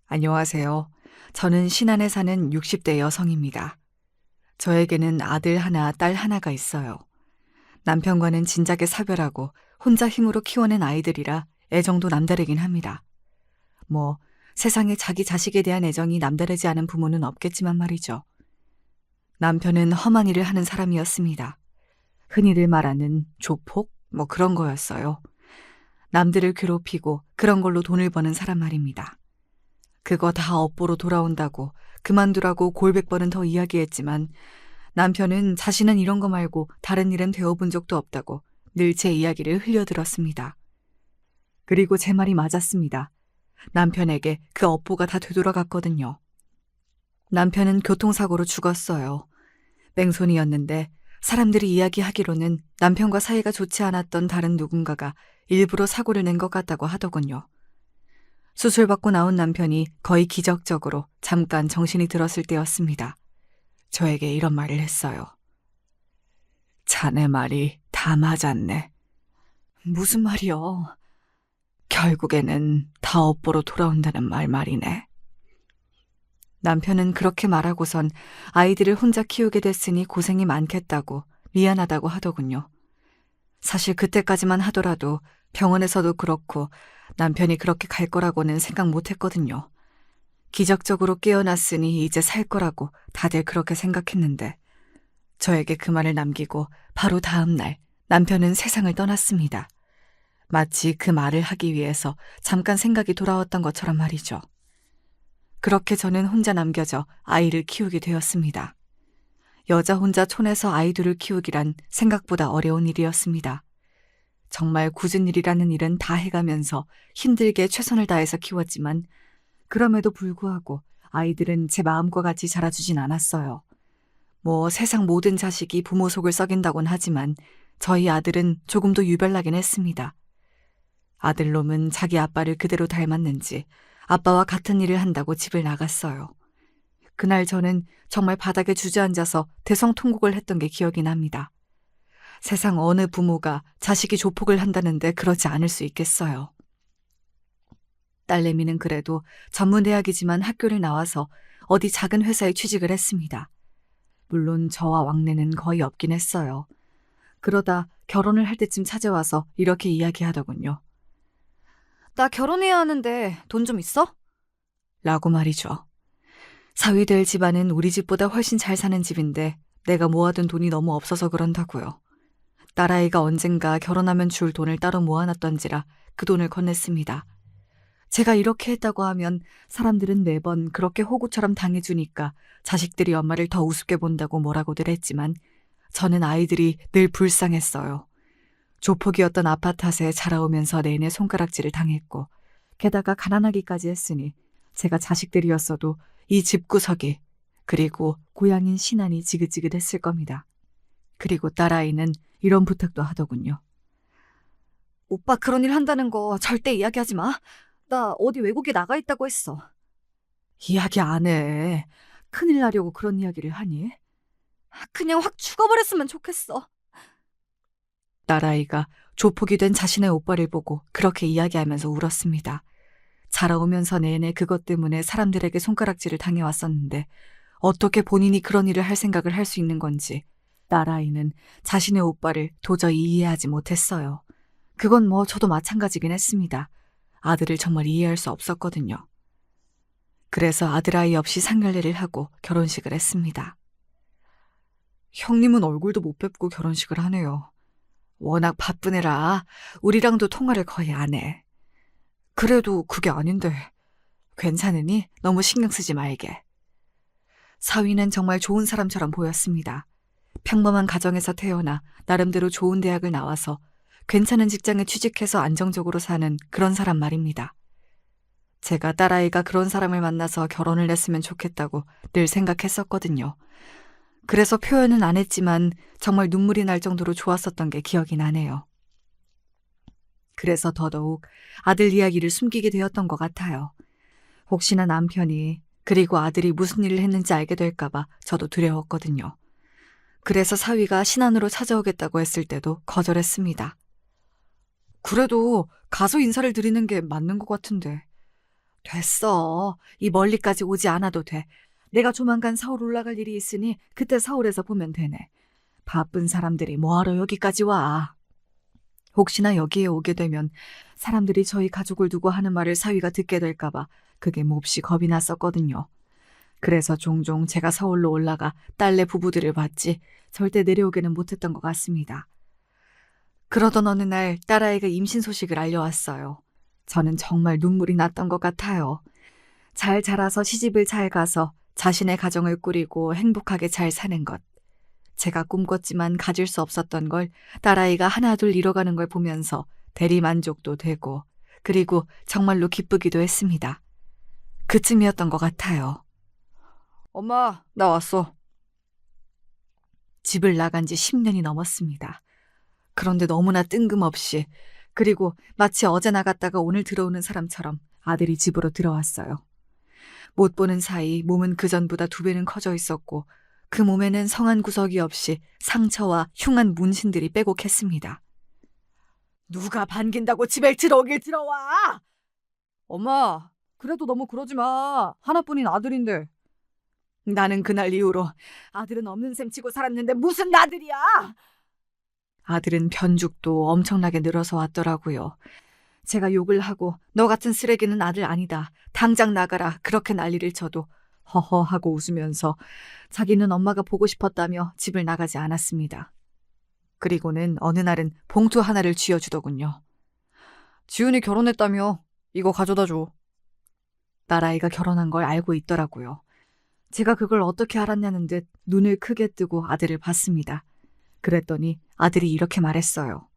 안녕하세요. 저는 신안에 사는 60대 여성입니다. 저에게는 아들 하나, 딸 하나가 있어요. 남편과는 진작에 사별하고 혼자 힘으로 키워낸 아이들이라 애정도 남다르긴 합니다. 뭐, 세상에 자기 자식에 대한 애정이 남다르지 않은 부모는 없겠지만 말이죠. 남편은 험한 일을 하는 사람이었습니다. 흔히들 말하는 조폭? 뭐 그런 거였어요. 남들을 괴롭히고 그런 걸로 돈을 버는 사람 말입니다. 그거 다 업보로 돌아온다고 그만두라고 골백 번은 더 이야기했지만 남편은 자신은 이런 거 말고 다른 일은 되어본 적도 없다고 늘 제 이야기를 흘려들었습니다. 그리고 제 말이 맞았습니다. 남편에게 그 업보가 다 되돌아갔거든요. 남편은 교통사고로 죽었어요. 뺑소니였는데 사람들이 이야기하기로는 남편과 사이가 좋지 않았던 다른 누군가가 일부러 사고를 낸 것 같다고 하더군요. 수술받고 나온 남편이 거의 기적적으로 잠깐 정신이 들었을 때였습니다. 저에게 이런 말을 했어요. 자네 말이 다 맞았네. 무슨 말이요? 결국에는 다 업보로 돌아온다는 말이네. 남편은 그렇게 말하고선 아이들을 혼자 키우게 됐으니 고생이 많겠다고 미안하다고 하더군요. 사실 그때까지만 하더라도 병원에서도 그렇고 남편이 그렇게 갈 거라고는 생각 못 했거든요. 기적적으로 깨어났으니 이제 살 거라고 다들 그렇게 생각했는데 저에게 그 말을 남기고 바로 다음 날 남편은 세상을 떠났습니다. 마치 그 말을 하기 위해서 잠깐 생각이 돌아왔던 것처럼 말이죠. 그렇게 저는 혼자 남겨져 아이를 키우게 되었습니다. 여자 혼자 촌에서 아이들을 키우기란 생각보다 어려운 일이었습니다. 정말 굳은 일이라는 일은 다 해가면서 힘들게 최선을 다해서 키웠지만 그럼에도 불구하고 아이들은 제 마음과 같이 자라주진 않았어요. 뭐 세상 모든 자식이 부모 속을 썩인다곤 하지만 저희 아들은 조금 더 유별나긴 했습니다. 아들놈은 자기 아빠를 그대로 닮았는지 아빠와 같은 일을 한다고 집을 나갔어요. 그날 저는 정말 바닥에 주저앉아서 대성통곡을 했던 게 기억이 납니다. 세상 어느 부모가 자식이 조폭을 한다는데 그러지 않을 수 있겠어요. 딸내미는 그래도 전문대학이지만 학교를 나와서 어디 작은 회사에 취직을 했습니다. 물론 저와 왕래는 거의 없긴 했어요. 그러다 결혼을 할 때쯤 찾아와서 이렇게 이야기하더군요. 나 결혼해야 하는데 돈 좀 있어? 라고 말이죠. 사위될 집안은 우리 집보다 훨씬 잘 사는 집인데 내가 모아둔 돈이 너무 없어서 그런다고요. 딸아이가 언젠가 결혼하면 줄 돈을 따로 모아놨던지라 그 돈을 건넸습니다. 제가 이렇게 했다고 하면 사람들은 매번 그렇게 호구처럼 당해주니까 자식들이 엄마를 더 우습게 본다고 뭐라고들 했지만 저는 아이들이 늘 불쌍했어요. 조폭이었던 아빠 탓에 자라오면서 내내 손가락질을 당했고 게다가 가난하기까지 했으니 제가 자식들이었어도 이 집구석이 그리고 고향인 신안이 지긋지긋했을 겁니다. 그리고 딸아이는 이런 부탁도 하더군요. 오빠 그런 일 한다는 거 절대 이야기하지 마. 나 어디 외국에 나가 있다고 했어. 이야기 안 해. 큰일 나려고 그런 이야기를 하니? 그냥 확 죽어버렸으면 좋겠어. 딸아이가 조폭이 된 자신의 오빠를 보고 그렇게 이야기하면서 울었습니다. 자라오면서 내내 그것 때문에 사람들에게 손가락질을 당해왔었는데 어떻게 본인이 그런 일을 할 생각을 할 수 있는 건지 딸아이는 자신의 오빠를 도저히 이해하지 못했어요. 그건 뭐 저도 마찬가지긴 했습니다. 아들을 정말 이해할 수 없었거든요. 그래서 아들아이 없이 상견례를 하고 결혼식을 했습니다. 형님은 얼굴도 못 뵙고 결혼식을 하네요. 워낙 바쁜 애라 우리랑도 통화를 거의 안 해. 그래도 그게 아닌데 괜찮으니 너무 신경 쓰지 말게. 사위는 정말 좋은 사람처럼 보였습니다. 평범한 가정에서 태어나 나름대로 좋은 대학을 나와서 괜찮은 직장에 취직해서 안정적으로 사는 그런 사람 말입니다. 제가 딸아이가 그런 사람을 만나서 결혼을 했으면 좋겠다고 늘 생각했었거든요. 그래서 표현은 안 했지만 정말 눈물이 날 정도로 좋았었던 게 기억이 나네요. 그래서 더더욱 아들 이야기를 숨기게 되었던 것 같아요. 혹시나 남편이 그리고 아들이 무슨 일을 했는지 알게 될까봐 저도 두려웠거든요. 그래서 사위가 신안으로 찾아오겠다고 했을 때도 거절했습니다. 그래도 가서 인사를 드리는 게 맞는 것 같은데 됐어. 이 멀리까지 오지 않아도 돼. 내가 조만간 서울 올라갈 일이 있으니 그때 서울에서 보면 되네. 바쁜 사람들이 뭐하러 여기까지 와. 혹시나 여기에 오게 되면 사람들이 저희 가족을 두고 하는 말을 사위가 듣게 될까봐 그게 몹시 겁이 났었거든요. 그래서 종종 제가 서울로 올라가 딸네 부부들을 봤지 절대 내려오게는 못했던 것 같습니다. 그러던 어느 날 딸아이가 임신 소식을 알려왔어요. 저는 정말 눈물이 났던 것 같아요. 잘 자라서 시집을 잘 가서 자신의 가정을 꾸리고 행복하게 잘 사는 것. 제가 꿈꿨지만 가질 수 없었던 걸 딸아이가 하나둘 이뤄가는 걸 보면서 대리만족도 되고 그리고 정말로 기쁘기도 했습니다. 그쯤이었던 것 같아요. 엄마, 나 왔어. 집을 나간 지 10년이 넘었습니다. 그런데 너무나 뜬금없이 그리고 마치 어제 나갔다가 오늘 들어오는 사람처럼 아들이 집으로 들어왔어요. 못 보는 사이 몸은 그전보다 2배는 커져 있었고 그 몸에는 성한 구석이 없이 상처와 흉한 문신들이 빼곡했습니다. 누가 반긴다고 집에 들어오길 들어와! 엄마, 그래도 너무 그러지 마. 하나뿐인 아들인데. 나는 그날 이후로 아들은 없는 셈 치고 살았는데 무슨 아들이야! 아들은 변죽도 엄청나게 늘어서 왔더라고요. 제가 욕을 하고 너 같은 쓰레기는 아들 아니다. 당장 나가라. 그렇게 난리를 쳐도 허허 하고 웃으면서 자기는 엄마가 보고 싶었다며 집을 나가지 않았습니다. 그리고는 어느 날은 봉투 하나를 쥐어주더군요. 지훈이 결혼했다며 이거 가져다 줘. 딸아이가 결혼한 걸 알고 있더라고요. 제가 그걸 어떻게 알았냐는 듯 눈을 크게 뜨고 아들을 봤습니다. 그랬더니 아들이 이렇게 말했어요.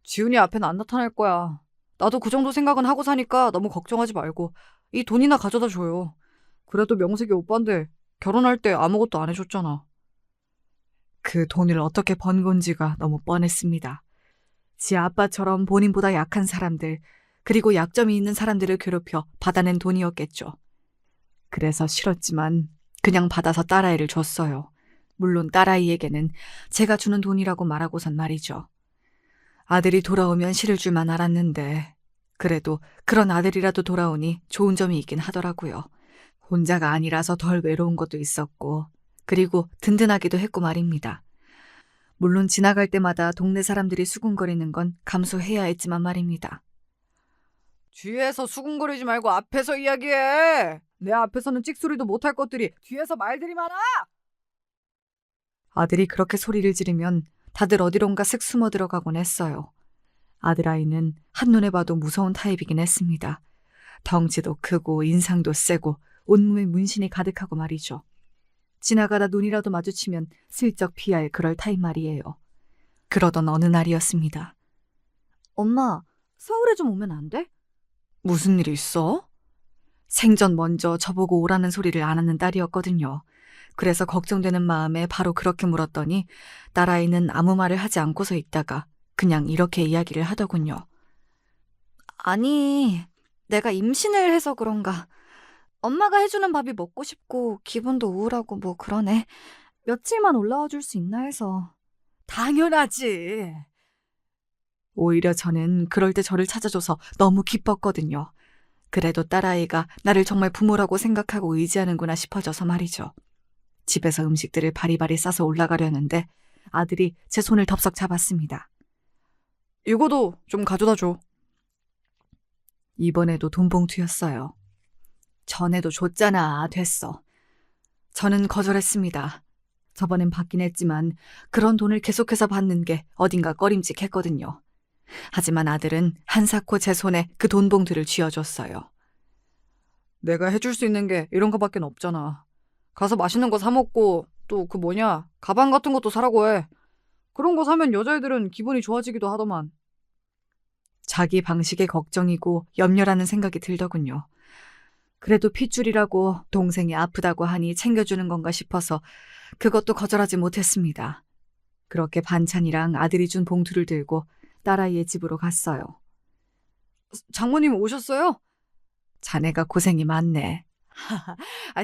지훈이 앞엔 안 나타날 거야. 나도 그 정도 생각은 하고 사니까 너무 걱정하지 말고 이 돈이나 가져다 줘요. 그래도 명색이 오빠인데 결혼할 때 아무것도 안 해줬잖아. 그 돈을 어떻게 번 건지가 너무 뻔했습니다. 지 아빠처럼 본인보다 약한 사람들, 그리고 약점이 있는 사람들을 괴롭혀 받아낸 돈이었겠죠. 그래서 싫었지만 그냥 받아서 딸아이를 줬어요. 물론 딸아이에게는 제가 주는 돈이라고 말하고선 말이죠. 아들이 돌아오면 실을 줄만 알았는데 그래도 그런 아들이라도 돌아오니 좋은 점이 있긴 하더라고요. 혼자가 아니라서 덜 외로운 것도 있었고 그리고 든든하기도 했고 말입니다. 물론 지나갈 때마다 동네 사람들이 수군거리는 건 감수해야 했지만 말입니다. 뒤에서 수군거리지 말고 앞에서 이야기해. 내 앞에서는 찍소리도 못할 것들이 뒤에서 말들이 많아. 아들이 그렇게 소리를 지르면 다들 어디론가 슥 숨어 들어가곤 했어요. 아들아이는 한눈에 봐도 무서운 타입이긴 했습니다. 덩치도 크고 인상도 세고 온몸에 문신이 가득하고 말이죠. 지나가다 눈이라도 마주치면 슬쩍 피할 그럴 타입 말이에요. 그러던 어느 날이었습니다. 엄마, 서울에 좀 오면 안 돼? 무슨 일이 있어? 생전 먼저 저보고 오라는 소리를 안 하는 딸이었거든요. 그래서 걱정되는 마음에 바로 그렇게 물었더니 딸아이는 아무 말을 하지 않고서 있다가 그냥 이렇게 이야기를 하더군요. 아니, 내가 임신을 해서 그런가. 엄마가 해주는 밥이 먹고 싶고 기분도 우울하고 뭐 그러네. 며칠만 올라와 줄 수 있나 해서. 당연하지. 오히려 저는 그럴 때 저를 찾아줘서 너무 기뻤거든요. 그래도 딸아이가 나를 정말 부모라고 생각하고 의지하는구나 싶어져서 말이죠. 집에서 음식들을 바리바리 싸서 올라가려는데 아들이 제 손을 덥석 잡았습니다. 이거도 좀 가져다 줘. 이번에도 돈봉투였어요. 전에도 줬잖아. 됐어. 저는 거절했습니다. 저번엔 받긴 했지만 그런 돈을 계속해서 받는 게 어딘가 꺼림칙했거든요. 하지만 아들은 한사코 제 손에 그 돈봉투를 쥐어줬어요. 내가 해줄 수 있는 게 이런 거밖에 없잖아. 가서 맛있는 거 사 먹고 또 그 가방 같은 것도 사라고 해. 그런 거 사면 여자애들은 기분이 좋아지기도 하더만. 자기 방식의 걱정이고 염려라는 생각이 들더군요. 그래도 핏줄이라고 동생이 아프다고 하니 챙겨주는 건가 싶어서 그것도 거절하지 못했습니다. 그렇게 반찬이랑 아들이 준 봉투를 들고 딸아이의 집으로 갔어요. 장모님 오셨어요? 자네가 고생이 많네.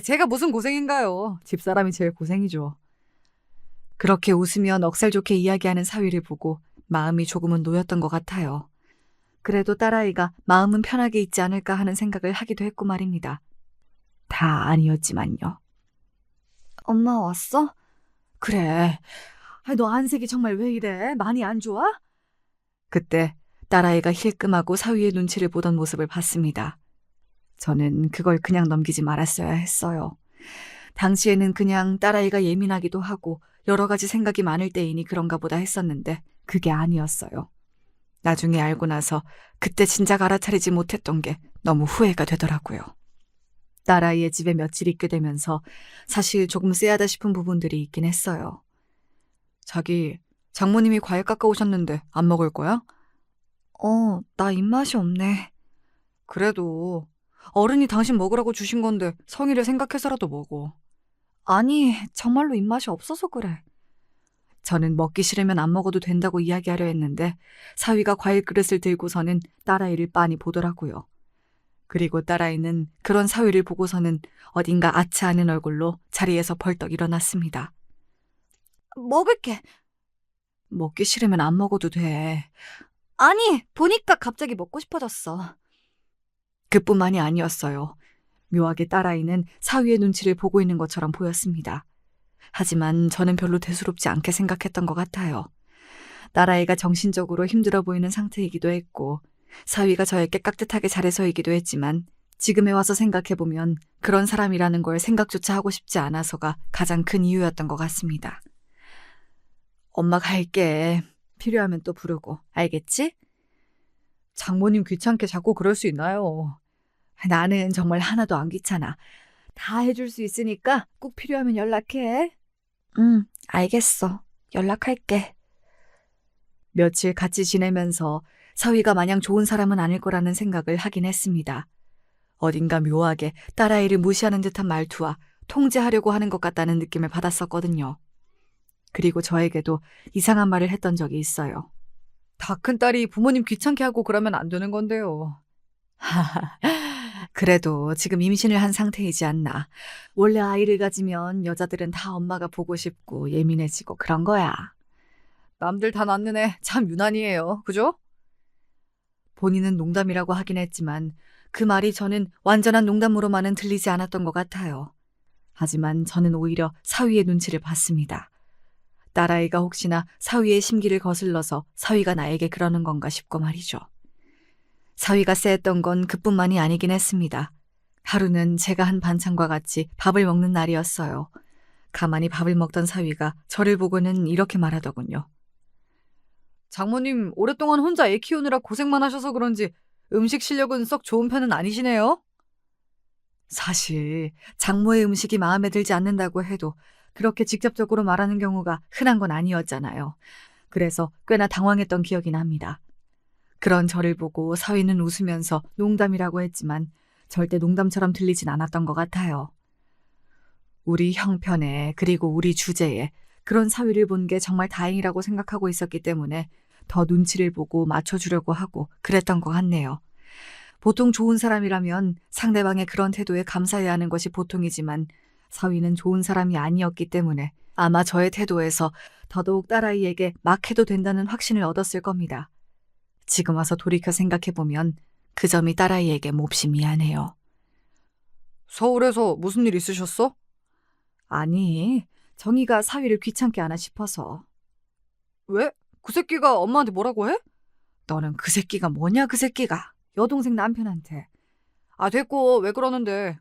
제가 무슨 고생인가요? 집사람이 제일 고생이죠. 그렇게 웃으며 넉살 좋게 이야기하는 사위를 보고 마음이 조금은 놓였던 것 같아요. 그래도 딸아이가 마음은 편하게 있지 않을까 하는 생각을 하기도 했고 말입니다. 다 아니었지만요. 엄마 왔어? 그래. 너 안색이 정말 왜 이래? 많이 안 좋아? 그때 딸아이가 힐끔하고 사위의 눈치를 보던 모습을 봤습니다. 저는 그걸 그냥 넘기지 말았어야 했어요. 당시에는 그냥 딸아이가 예민하기도 하고 여러 가지 생각이 많을 때이니 그런가 보다 했었는데 그게 아니었어요. 나중에 알고 나서 그때 진작 알아차리지 못했던 게 너무 후회가 되더라고요. 딸아이의 집에 며칠 있게 되면서 사실 조금 쎄하다 싶은 부분들이 있긴 했어요. 자기, 장모님이 과일 깎아오셨는데 안 먹을 거야? 나 입맛이 없네. 그래도 어른이 당신 먹으라고 주신 건데 성의를 생각해서라도 먹어. 아니, 정말로 입맛이 없어서 그래. 저는 먹기 싫으면 안 먹어도 된다고 이야기하려 했는데 사위가 과일 그릇을 들고서는 딸아이를 빤히 보더라고요. 그리고 딸아이는 그런 사위를 보고서는 어딘가 아차하는 얼굴로 자리에서 벌떡 일어났습니다. 먹을게. 먹기 싫으면 안 먹어도 돼. 아니, 보니까 갑자기 먹고 싶어졌어. 그뿐만이 아니었어요. 묘하게 딸아이는 사위의 눈치를 보고 있는 것처럼 보였습니다. 하지만 저는 별로 대수롭지 않게 생각했던 것 같아요. 딸아이가 정신적으로 힘들어 보이는 상태이기도 했고 사위가 저에게 깍듯하게 잘해서이기도 했지만 지금에 와서 생각해보면 그런 사람이라는 걸 생각조차 하고 싶지 않아서가 가장 큰 이유였던 것 같습니다. 엄마 갈게. 필요하면 또 부르고. 알겠지? 장모님 귀찮게 자꾸 그럴 수 있나요? 나는 정말 하나도 안 귀찮아. 다 해줄 수 있으니까 꼭 필요하면 연락해. 응, 알겠어. 연락할게. 며칠 같이 지내면서 사위가 마냥 좋은 사람은 아닐 거라는 생각을 하긴 했습니다. 어딘가 묘하게 딸아이를 무시하는 듯한 말투와 통제하려고 하는 것 같다는 느낌을 받았었거든요. 그리고 저에게도 이상한 말을 했던 적이 있어요. 다 큰 딸이 부모님 귀찮게 하고 그러면 안 되는 건데요. 그래도 지금 임신을 한 상태이지 않나. 원래 아이를 가지면 여자들은 다 엄마가 보고 싶고 예민해지고 그런 거야. 남들 다 낳는 애 참 유난이에요. 그죠? 본인은 농담이라고 하긴 했지만 그 말이 저는 완전한 농담으로만은 들리지 않았던 것 같아요. 하지만 저는 오히려 사위의 눈치를 봤습니다. 딸아이가 혹시나 사위의 심기를 거슬러서 사위가 나에게 그러는 건가 싶고 말이죠. 사위가 쎄했던 건 그뿐만이 아니긴 했습니다. 하루는 제가 한 반찬과 같이 밥을 먹는 날이었어요. 가만히 밥을 먹던 사위가 저를 보고는 이렇게 말하더군요. 장모님 오랫동안 혼자 애 키우느라 고생만 하셔서 그런지 음식 실력은 썩 좋은 편은 아니시네요. 사실 장모의 음식이 마음에 들지 않는다고 해도 그렇게 직접적으로 말하는 경우가 흔한 건 아니었잖아요. 그래서 꽤나 당황했던 기억이 납니다. 그런 저를 보고 사위는 웃으면서 농담이라고 했지만 절대 농담처럼 들리진 않았던 것 같아요. 우리 형편에 그리고 우리 주제에 그런 사위를 본 게 정말 다행이라고 생각하고 있었기 때문에 더 눈치를 보고 맞춰주려고 하고 그랬던 것 같네요. 보통 좋은 사람이라면 상대방의 그런 태도에 감사해야 하는 것이 보통이지만 사위는 좋은 사람이 아니었기 때문에 아마 저의 태도에서 더더욱 딸아이에게 막 해도 된다는 확신을 얻었을 겁니다. 지금 와서 돌이켜 생각해보면 그 점이 딸아이에게 몹시 미안해요. 서울에서 무슨 일 있으셨어? 아니, 정희가 사위를 귀찮게 하나 싶어서. 왜? 그 새끼가 엄마한테 뭐라고 해? 너는 그 새끼가 뭐냐 그 새끼가. 여동생 남편한테. 아 됐고 왜 그러는데.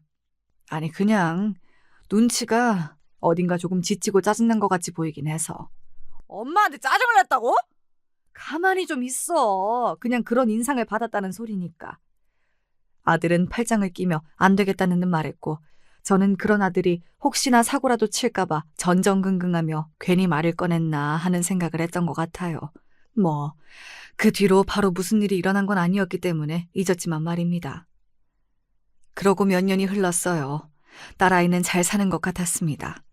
아니 그냥 눈치가 어딘가 조금 지치고 짜증난 것 같이 보이긴 해서. 엄마한테 짜증을 냈다고? 가만히 좀 있어. 그냥 그런 인상을 받았다는 소리니까. 아들은 팔짱을 끼며 안 되겠다는 듯 말했고 저는 그런 아들이 혹시나 사고라도 칠까봐 전전긍긍하며 괜히 말을 꺼냈나 하는 생각을 했던 것 같아요. 뭐 그 뒤로 바로 무슨 일이 일어난 건 아니었기 때문에 잊었지만 말입니다. 그러고 몇 년이 흘렀어요. 딸아이는 잘 사는 것 같았습니다.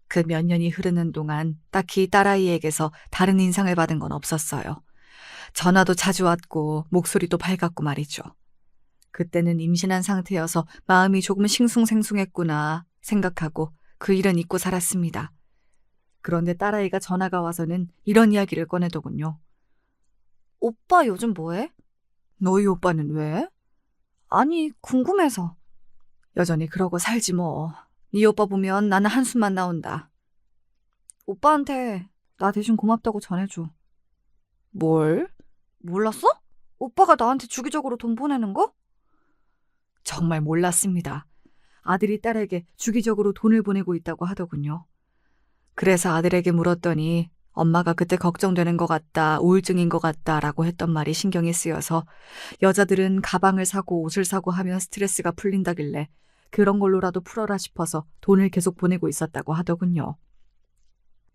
그 몇 년이 흐르는 동안 딱히 딸아이에게서 다른 인상을 받은 건 없었어요. 전화도 자주 왔고 목소리도 밝았고 말이죠. 그때는 임신한 상태여서 마음이 조금 싱숭생숭했구나 생각하고 그 일은 잊고 살았습니다. 그런데 딸아이가 전화가 와서는 이런 이야기를 꺼내더군요. 오빠 요즘 뭐해? 너희 오빠는 왜? 아니, 궁금해서. 여전히 그러고 살지 뭐. 네 오빠 보면 나는 한숨만 나온다. 오빠한테 나 대신 고맙다고 전해줘. 뭘? 몰랐어? 오빠가 나한테 주기적으로 돈 보내는 거? 정말 몰랐습니다. 아들이 딸에게 주기적으로 돈을 보내고 있다고 하더군요. 그래서 아들에게 물었더니 엄마가 그때 걱정되는 것 같다, 우울증인 것 같다라고 했던 말이 신경이 쓰여서 여자들은 가방을 사고 옷을 사고 하면 스트레스가 풀린다길래 그런 걸로라도 풀어라 싶어서 돈을 계속 보내고 있었다고 하더군요.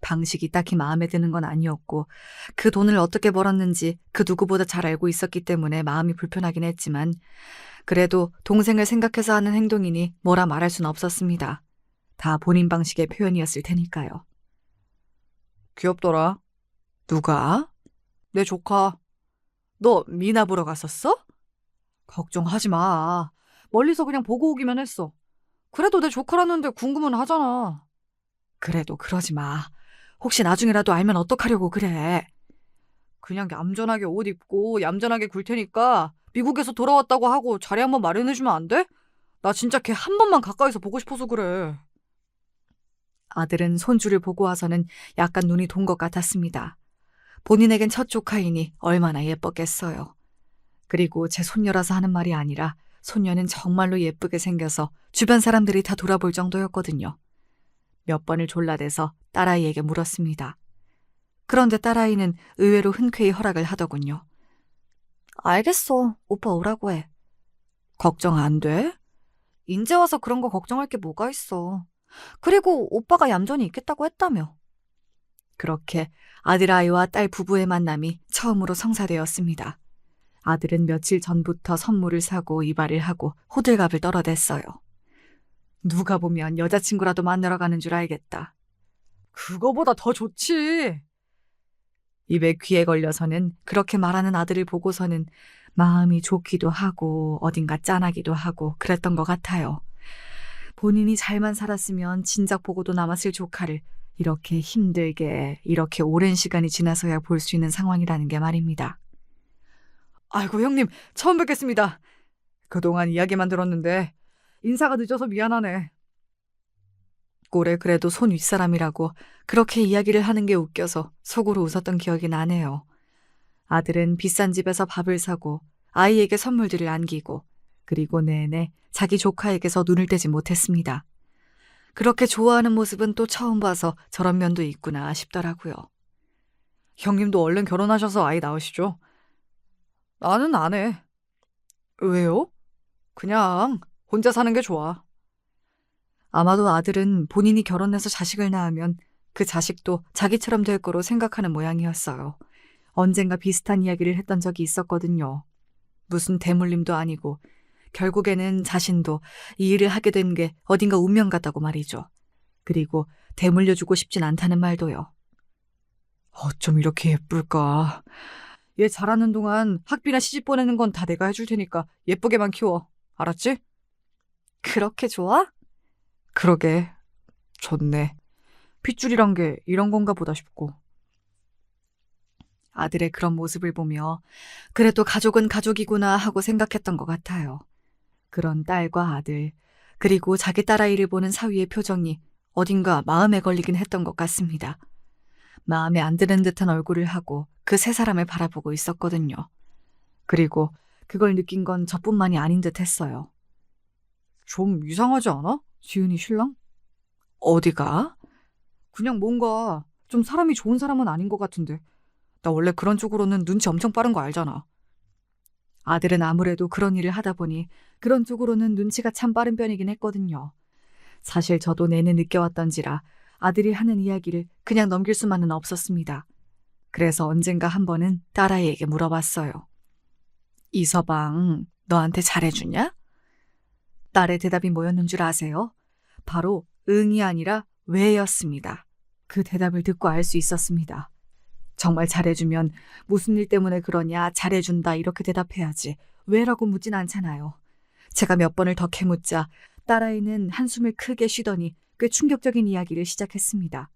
방식이 딱히 마음에 드는 건 아니었고 그 돈을 어떻게 벌었는지 그 누구보다 잘 알고 있었기 때문에 마음이 불편하긴 했지만 그래도 동생을 생각해서 하는 행동이니 뭐라 말할 순 없었습니다. 다 본인 방식의 표현이었을 테니까요. 귀엽더라. 누가? 내 조카. 너 미나 보러 갔었어? 걱정하지 마. 멀리서 그냥 보고 오기만 했어. 그래도 내 조카라는데 궁금은 하잖아. 그래도 그러지 마. 혹시 나중에라도 알면 어떡하려고 그래. 그냥 얌전하게 옷 입고 얌전하게 굴 테니까 미국에서 돌아왔다고 하고 자리 한번 마련해주면 안 돼? 나 진짜 걔 한 번만 가까이서 보고 싶어서 그래. 아들은 손주를 보고 와서는 약간 눈이 돈 것 같았습니다. 본인에겐 첫 조카이니 얼마나 예뻤겠어요. 그리고 제 손녀라서 하는 말이 아니라 손녀는 정말로 예쁘게 생겨서 주변 사람들이 다 돌아볼 정도였거든요. 몇 번을 졸라대서 딸아이에게 물었습니다. 그런데 딸아이는 의외로 흔쾌히 허락을 하더군요. 알겠어. 오빠 오라고 해. 걱정 안 돼? 인제 와서 그런 거 걱정할 게 뭐가 있어. 그리고 오빠가 얌전히 있겠다고 했다며. 그렇게 아들아이와 딸 부부의 만남이 처음으로 성사되었습니다. 아들은 며칠 전부터 선물을 사고 이발을 하고 호들갑을 떨어댔어요. 누가 보면 여자친구라도 만나러 가는 줄 알겠다. 그거보다 더 좋지. 입에 귀에 걸려서는 그렇게 말하는 아들을 보고서는 마음이 좋기도 하고 어딘가 짠하기도 하고 그랬던 것 같아요. 본인이 잘만 살았으면 진작 보고도 남았을 조카를 이렇게 힘들게 이렇게 오랜 시간이 지나서야 볼 수 있는 상황이라는 게 말입니다. 아이고 형님 처음 뵙겠습니다. 그동안 이야기만 들었는데 인사가 늦어서 미안하네. 꼴에 그래도 손 윗사람이라고 그렇게 이야기를 하는 게 웃겨서 속으로 웃었던 기억이 나네요. 아들은 비싼 집에서 밥을 사고 아이에게 선물들을 안기고 그리고 내내 자기 조카에게서 눈을 떼지 못했습니다. 그렇게 좋아하는 모습은 또 처음 봐서 저런 면도 있구나 싶더라고요. 형님도 얼른 결혼하셔서 아이 낳으시죠? 나는 안 해. 왜요? 그냥 혼자 사는 게 좋아. 아마도 아들은 본인이 결혼해서 자식을 낳으면 그 자식도 자기처럼 될 거로 생각하는 모양이었어요. 언젠가 비슷한 이야기를 했던 적이 있었거든요. 무슨 대물림도 아니고 결국에는 자신도 이 일을 하게 된 게 어딘가 운명 같다고 말이죠. 그리고 대물려주고 싶진 않다는 말도요. 어쩜 이렇게 예쁠까. 얘 자라는 동안 학비나 시집 보내는 건 다 내가 해줄 테니까 예쁘게만 키워. 알았지? 그렇게 좋아? 그러게. 좋네. 핏줄이란 게 이런 건가 보다 싶고. 아들의 그런 모습을 보며 그래도 가족은 가족이구나 하고 생각했던 것 같아요. 그런 딸과 아들, 그리고 자기 딸아이를 보는 사위의 표정이 어딘가 마음에 걸리긴 했던 것 같습니다. 마음에 안 드는 듯한 얼굴을 하고 그 세 사람을 바라보고 있었거든요. 그리고 그걸 느낀 건 저뿐만이 아닌 듯 했어요. 좀 이상하지 않아? 지은이 신랑? 어디가? 그냥 뭔가 좀 사람이 좋은 사람은 아닌 것 같은데. 나 원래 그런 쪽으로는 눈치 엄청 빠른 거 알잖아. 아들은 아무래도 그런 일을 하다 보니 그런 쪽으로는 눈치가 참 빠른 편이긴 했거든요. 사실 저도 내내 느껴왔던지라 아들이 하는 이야기를 그냥 넘길 수만은 없었습니다. 그래서 언젠가 한 번은 딸아이에게 물어봤어요. 이서방, 너한테 잘해주냐? 딸의 대답이 뭐였는 줄 아세요? 바로 응이 아니라 왜였습니다. 그 대답을 듣고 알 수 있었습니다. 정말 잘해주면 무슨 일 때문에 그러냐, 잘해준다 이렇게 대답해야지 왜라고 묻진 않잖아요. 제가 몇 번을 더 캐묻자 딸아이는 한숨을 크게 쉬더니 꽤 충격적인 이야기를 시작했습니다.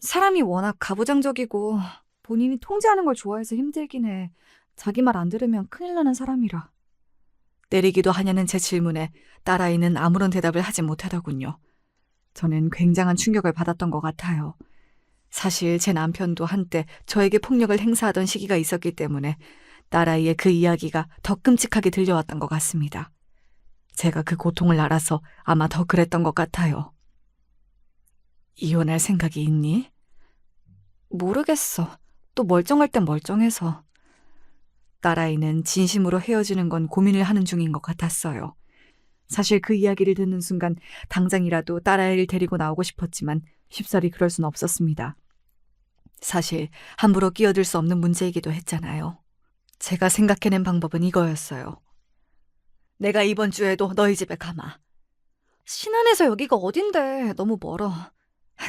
사람이 워낙 가부장적이고 본인이 통제하는 걸 좋아해서 힘들긴 해. 자기 말 안 들으면 큰일 나는 사람이라. 때리기도 하냐는 제 질문에 딸아이는 아무런 대답을 하지 못하더군요. 저는 굉장한 충격을 받았던 것 같아요. 사실 제 남편도 한때 저에게 폭력을 행사하던 시기가 있었기 때문에 딸아이의 그 이야기가 더 끔찍하게 들려왔던 것 같습니다. 제가 그 고통을 알아서 아마 더 그랬던 것 같아요. 이혼할 생각이 있니? 모르겠어. 또 멀쩡할 땐 멀쩡해서. 딸아이는 진심으로 헤어지는 건 고민을 하는 중인 것 같았어요. 사실 그 이야기를 듣는 순간 당장이라도 딸아이를 데리고 나오고 싶었지만 쉽사리 그럴 순 없었습니다. 사실 함부로 끼어들 수 없는 문제이기도 했잖아요. 제가 생각해낸 방법은 이거였어요. 내가 이번 주에도 너희 집에 가마. 신안에서 여기가 어딘데 너무 멀어.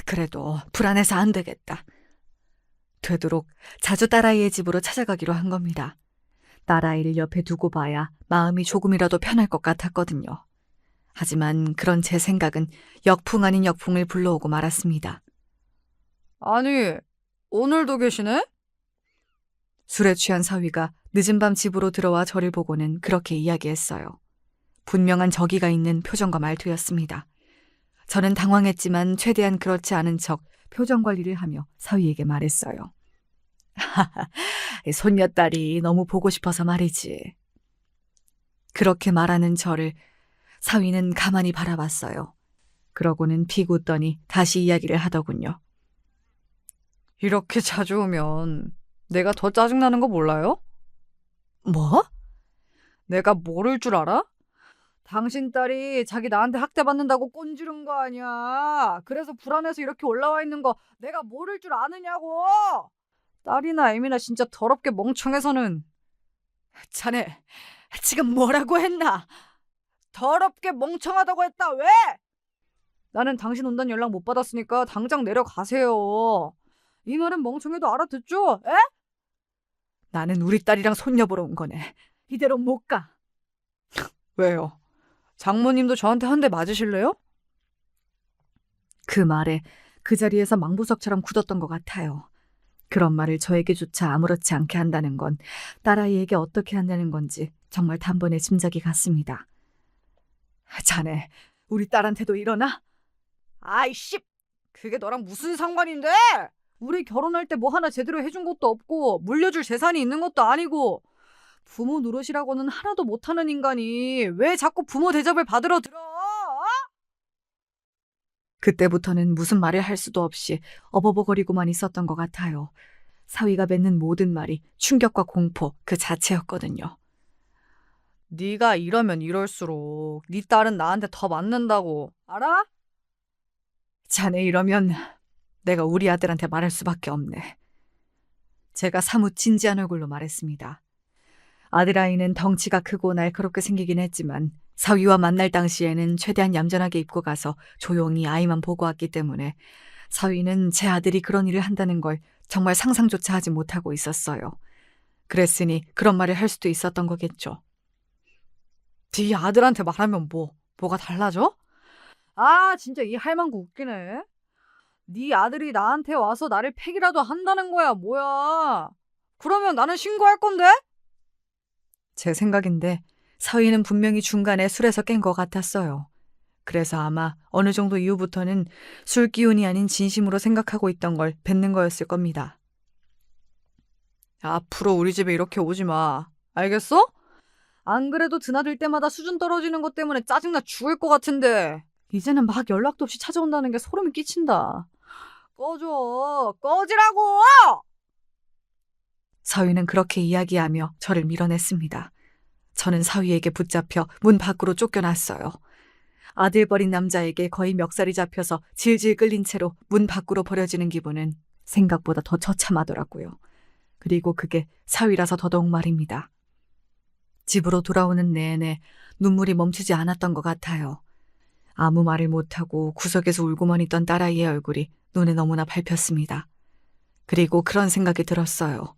그래도 불안해서 안 되겠다. 되도록 자주 딸아이의 집으로 찾아가기로 한 겁니다. 딸아이를 옆에 두고 봐야 마음이 조금이라도 편할 것 같았거든요. 하지만 그런 제 생각은 역풍 아닌 역풍을 불러오고 말았습니다. 아니, 오늘도 계시네? 술에 취한 사위가 늦은 밤 집으로 들어와 저를 보고는 그렇게 이야기했어요. 분명한 적의가 있는 표정과 말투였습니다. 저는 당황했지만 최대한 그렇지 않은 척 표정 관리를 하며 사위에게 말했어요. 손녀딸이 너무 보고 싶어서 말이지. 그렇게 말하는 저를 사위는 가만히 바라봤어요. 그러고는 비웃더니 다시 이야기를 하더군요. 이렇게 자주 오면 내가 더 짜증나는 거 몰라요? 뭐? 내가 모를 줄 알아? 당신 딸이 자기 나한테 학대받는다고 꼰지른 거 아니야. 그래서 불안해서 이렇게 올라와 있는 거 내가 모를 줄 아느냐고. 딸이나 애미나 진짜 더럽게 멍청해서는. 자네 지금 뭐라고 했나? 더럽게 멍청하다고 했다. 왜? 나는 당신 온다는 연락 못 받았으니까 당장 내려가세요. 이 말은 멍청해도 알아듣죠? 에? 나는 우리 딸이랑 손녀 보러 온 거네. 이대로 못 가. 왜요? 장모님도 저한테 한 대 맞으실래요? 그 말에 그 자리에서 망부석처럼 굳었던 것 같아요. 그런 말을 저에게조차 아무렇지 않게 한다는 건 딸아이에게 어떻게 한다는 건지 정말 단번에 짐작이 갔습니다. 자네, 우리 딸한테도 이러나? 아이씨, 그게 너랑 무슨 상관인데? 우리 결혼할 때 뭐 하나 제대로 해준 것도 없고 물려줄 재산이 있는 것도 아니고 부모 노릇이라고는 하나도 못하는 인간이 왜 자꾸 부모 대접을 받으러 들어? 그때부터는 무슨 말을 할 수도 없이 어버버거리고만 있었던 것 같아요. 사위가 맺는 모든 말이 충격과 공포 그 자체였거든요. 네가 이러면 이럴수록 네 딸은 나한테 더 맞는다고 알아? 자네 이러면 내가 우리 아들한테 말할 수밖에 없네. 제가 사뭇 진지한 얼굴로 말했습니다. 아들아이는 덩치가 크고 날카롭게 생기긴 했지만 사위와 만날 당시에는 최대한 얌전하게 입고 가서 조용히 아이만 보고 왔기 때문에 사위는 제 아들이 그런 일을 한다는 걸 정말 상상조차 하지 못하고 있었어요. 그랬으니 그런 말을 할 수도 있었던 거겠죠. 네 아들한테 말하면 뭐가 달라져? 아, 진짜 이 할망구 웃기네. 네 아들이 나한테 와서 나를 패기라도 한다는 거야, 뭐야. 그러면 나는 신고할 건데? 제 생각인데 사위는 분명히 중간에 술에서 깬 것 같았어요. 그래서 아마 어느 정도 이후부터는 술 기운이 아닌 진심으로 생각하고 있던 걸 뱉는 거였을 겁니다. 앞으로 우리 집에 이렇게 오지 마. 알겠어? 안 그래도 드나들 때마다 수준 떨어지는 것 때문에 짜증나 죽을 것 같은데 이제는 막 연락도 없이 찾아온다는 게 소름이 끼친다. 꺼져. 꺼지라고! 사위는 그렇게 이야기하며 저를 밀어냈습니다. 저는 사위에게 붙잡혀 문 밖으로 쫓겨났어요. 아들 버린 남자에게 거의 멱살이 잡혀서 질질 끌린 채로 문 밖으로 버려지는 기분은 생각보다 더 처참하더라고요. 그리고 그게 사위라서 더더욱 말입니다. 집으로 돌아오는 내내 눈물이 멈추지 않았던 것 같아요. 아무 말을 못하고 구석에서 울고만 있던 딸아이의 얼굴이 눈에 너무나 밟혔습니다. 그리고 그런 생각이 들었어요.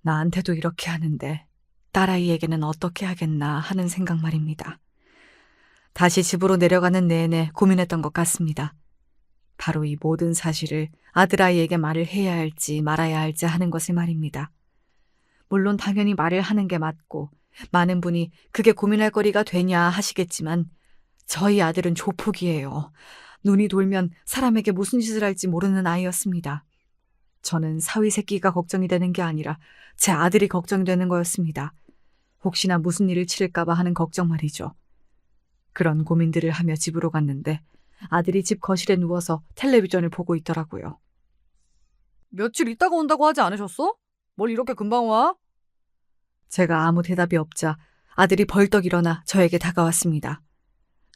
나한테도 이렇게 하는데 딸아이에게는 어떻게 하겠나 하는 생각 말입니다. 다시 집으로 내려가는 내내 고민했던 것 같습니다. 바로 이 모든 사실을 아들아이에게 말을 해야 할지 말아야 할지 하는 것을 말입니다. 물론 당연히 말을 하는 게 맞고 많은 분이 그게 고민할 거리가 되냐 하시겠지만 저희 아들은 조폭이에요. 눈이 돌면 사람에게 무슨 짓을 할지 모르는 아이였습니다. 저는 사위 새끼가 걱정이 되는 게 아니라 제 아들이 걱정이 되는 거였습니다. 혹시나 무슨 일을 치를까 봐 하는 걱정 말이죠. 그런 고민들을 하며 집으로 갔는데 아들이 집 거실에 누워서 텔레비전을 보고 있더라고요. 며칠 있다가 온다고 하지 않으셨어? 뭘 이렇게 금방 와? 제가 아무 대답이 없자 아들이 벌떡 일어나 저에게 다가왔습니다.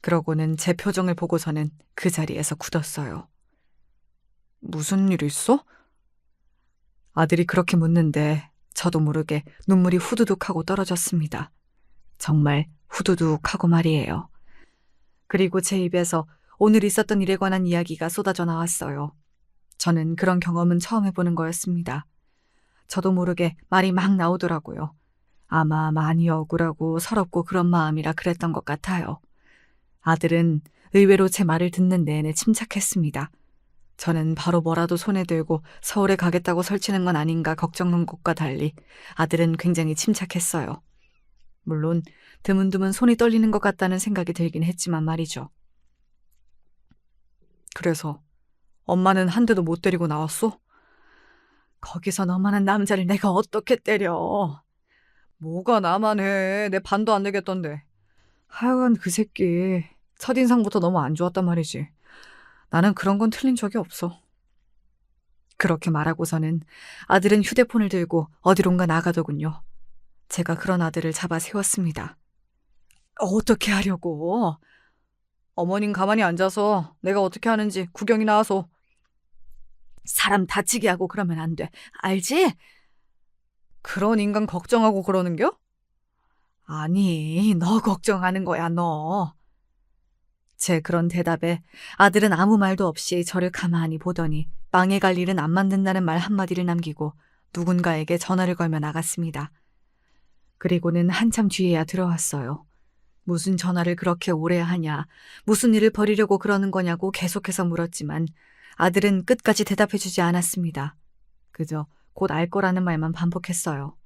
그러고는 제 표정을 보고서는 그 자리에서 굳었어요. 무슨 일 있어? 아들이 그렇게 묻는데 저도 모르게 눈물이 후두둑 하고 떨어졌습니다. 정말 후두둑 하고 말이에요. 그리고 제 입에서 오늘 있었던 일에 관한 이야기가 쏟아져 나왔어요. 저는 그런 경험은 처음 해보는 거였습니다. 저도 모르게 말이 막 나오더라고요. 아마 많이 억울하고 서럽고 그런 마음이라 그랬던 것 같아요. 아들은 의외로 제 말을 듣는 내내 침착했습니다. 저는 바로 뭐라도 손에 들고 서울에 가겠다고 설치는 건 아닌가 걱정한 것과 달리 아들은 굉장히 침착했어요. 물론 드문드문 손이 떨리는 것 같다는 생각이 들긴 했지만 말이죠. 그래서 엄마는 한 대도 못 때리고 나왔어? 거기서 너만한 남자를 내가 어떻게 때려? 뭐가 나만 해. 내 반도 안 되겠던데. 하여간 그 새끼 첫인상부터 너무 안 좋았단 말이지. 나는 그런 건 틀린 적이 없어. 그렇게 말하고서는 아들은 휴대폰을 들고 어디론가 나가더군요. 제가 그런 아들을 잡아 세웠습니다. 어떻게 하려고? 어머님 가만히 앉아서 내가 어떻게 하는지 구경이 나와서. 사람 다치게 하고 그러면 안 돼. 알지? 그런 인간 걱정하고 그러는겨? 아니, 너 걱정하는 거야, 너. 제 그런 대답에 아들은 아무 말도 없이 저를 가만히 보더니 망해 갈 일은 안 만든다는 말 한마디를 남기고 누군가에게 전화를 걸며 나갔습니다. 그리고는 한참 뒤에야 들어왔어요. 무슨 전화를 그렇게 오래 하냐, 무슨 일을 벌이려고 그러는 거냐고 계속해서 물었지만 아들은 끝까지 대답해주지 않았습니다. 그저 곧 알 거라는 말만 반복했어요.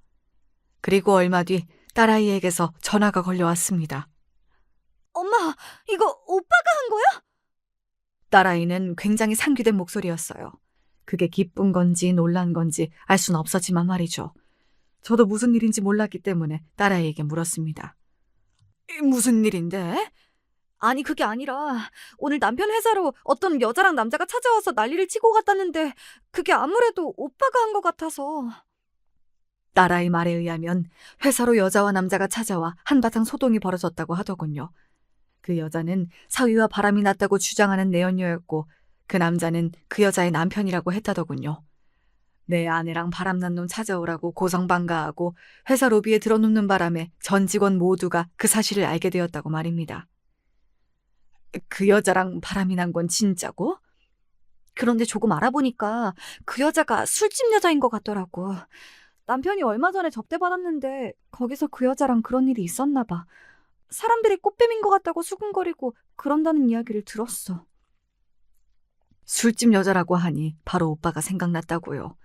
그리고 얼마 뒤 딸아이에게서 전화가 걸려왔습니다. 엄마, 이거 오빠가 한 거야? 딸아이는 굉장히 상기된 목소리였어요. 그게 기쁜 건지 놀란 건지 알 수는 없었지만 말이죠. 저도 무슨 일인지 몰랐기 때문에 딸아이에게 물었습니다. 무슨 일인데? 아니 그게 아니라 오늘 남편 회사로 어떤 여자랑 남자가 찾아와서 난리를 치고 갔다는데 그게 아무래도 오빠가 한 것 같아서. 딸아이 말에 의하면 회사로 여자와 남자가 찾아와 한바탕 소동이 벌어졌다고 하더군요. 그 여자는 사위와 바람이 났다고 주장하는 내연녀였고 그 남자는 그 여자의 남편이라고 했다더군요. 내 아내랑 바람난 놈 찾아오라고 고성방가하고 회사 로비에 들어눕는 바람에 전 직원 모두가 그 사실을 알게 되었다고 말입니다. 그 여자랑 바람이 난 건 진짜고? 그런데 조금 알아보니까 그 여자가 술집 여자인 것 같더라고. 남편이 얼마 전에 접대받았는데 거기서 그 여자랑 그런 일이 있었나 봐. 사람들이 꽃뱀인 것 같다고 수군거리고 그런다는 이야기를 들었어. 술집 여자라고 하니 바로 오빠가 생각났다고요.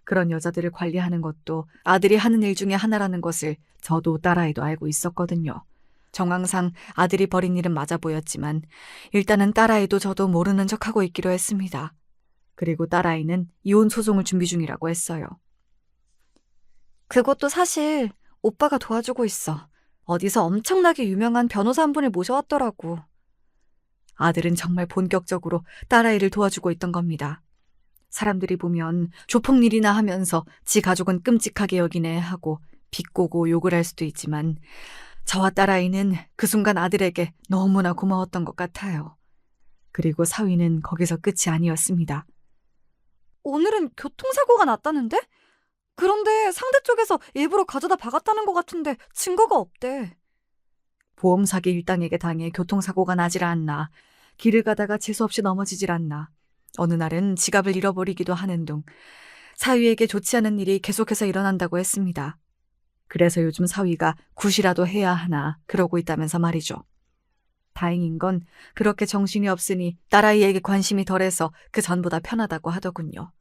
그런 여자들을 관리하는 것도 아들이 하는 일 중에 하나라는 것을 저도 딸아이도 알고 있었거든요. 정황상 아들이 벌인 일은 맞아 보였지만 일단은 딸아이도 저도 모르는 척하고 있기로 했습니다. 그리고 딸아이는 이혼 소송을 준비 중이라고 했어요. 그것도 사실 오빠가 도와주고 있어. 어디서 엄청나게 유명한 변호사 한 분을 모셔왔더라고. 아들은 정말 본격적으로 딸아이를 도와주고 있던 겁니다. 사람들이 보면 조폭일이나 하면서 지 가족은 끔찍하게 여기네 하고 비꼬고 욕을 할 수도 있지만 저와 딸아이는 그 순간 아들에게 너무나 고마웠던 것 같아요. 그리고 사위는 거기서 끝이 아니었습니다. 오늘은 교통사고가 났다는데? 그런데 상대 쪽에서 일부러 가져다 박았다는 것 같은데 증거가 없대. 보험 사기 일당에게 당해 교통사고가 나질 않나. 길을 가다가 재수없이 넘어지질 않나. 어느 날은 지갑을 잃어버리기도 하는 둥 사위에게 좋지 않은 일이 계속해서 일어난다고 했습니다. 그래서 요즘 사위가 굿이라도 해야 하나 그러고 있다면서 말이죠. 다행인 건 그렇게 정신이 없으니 딸아이에게 관심이 덜해서 그 전보다 편하다고 하더군요.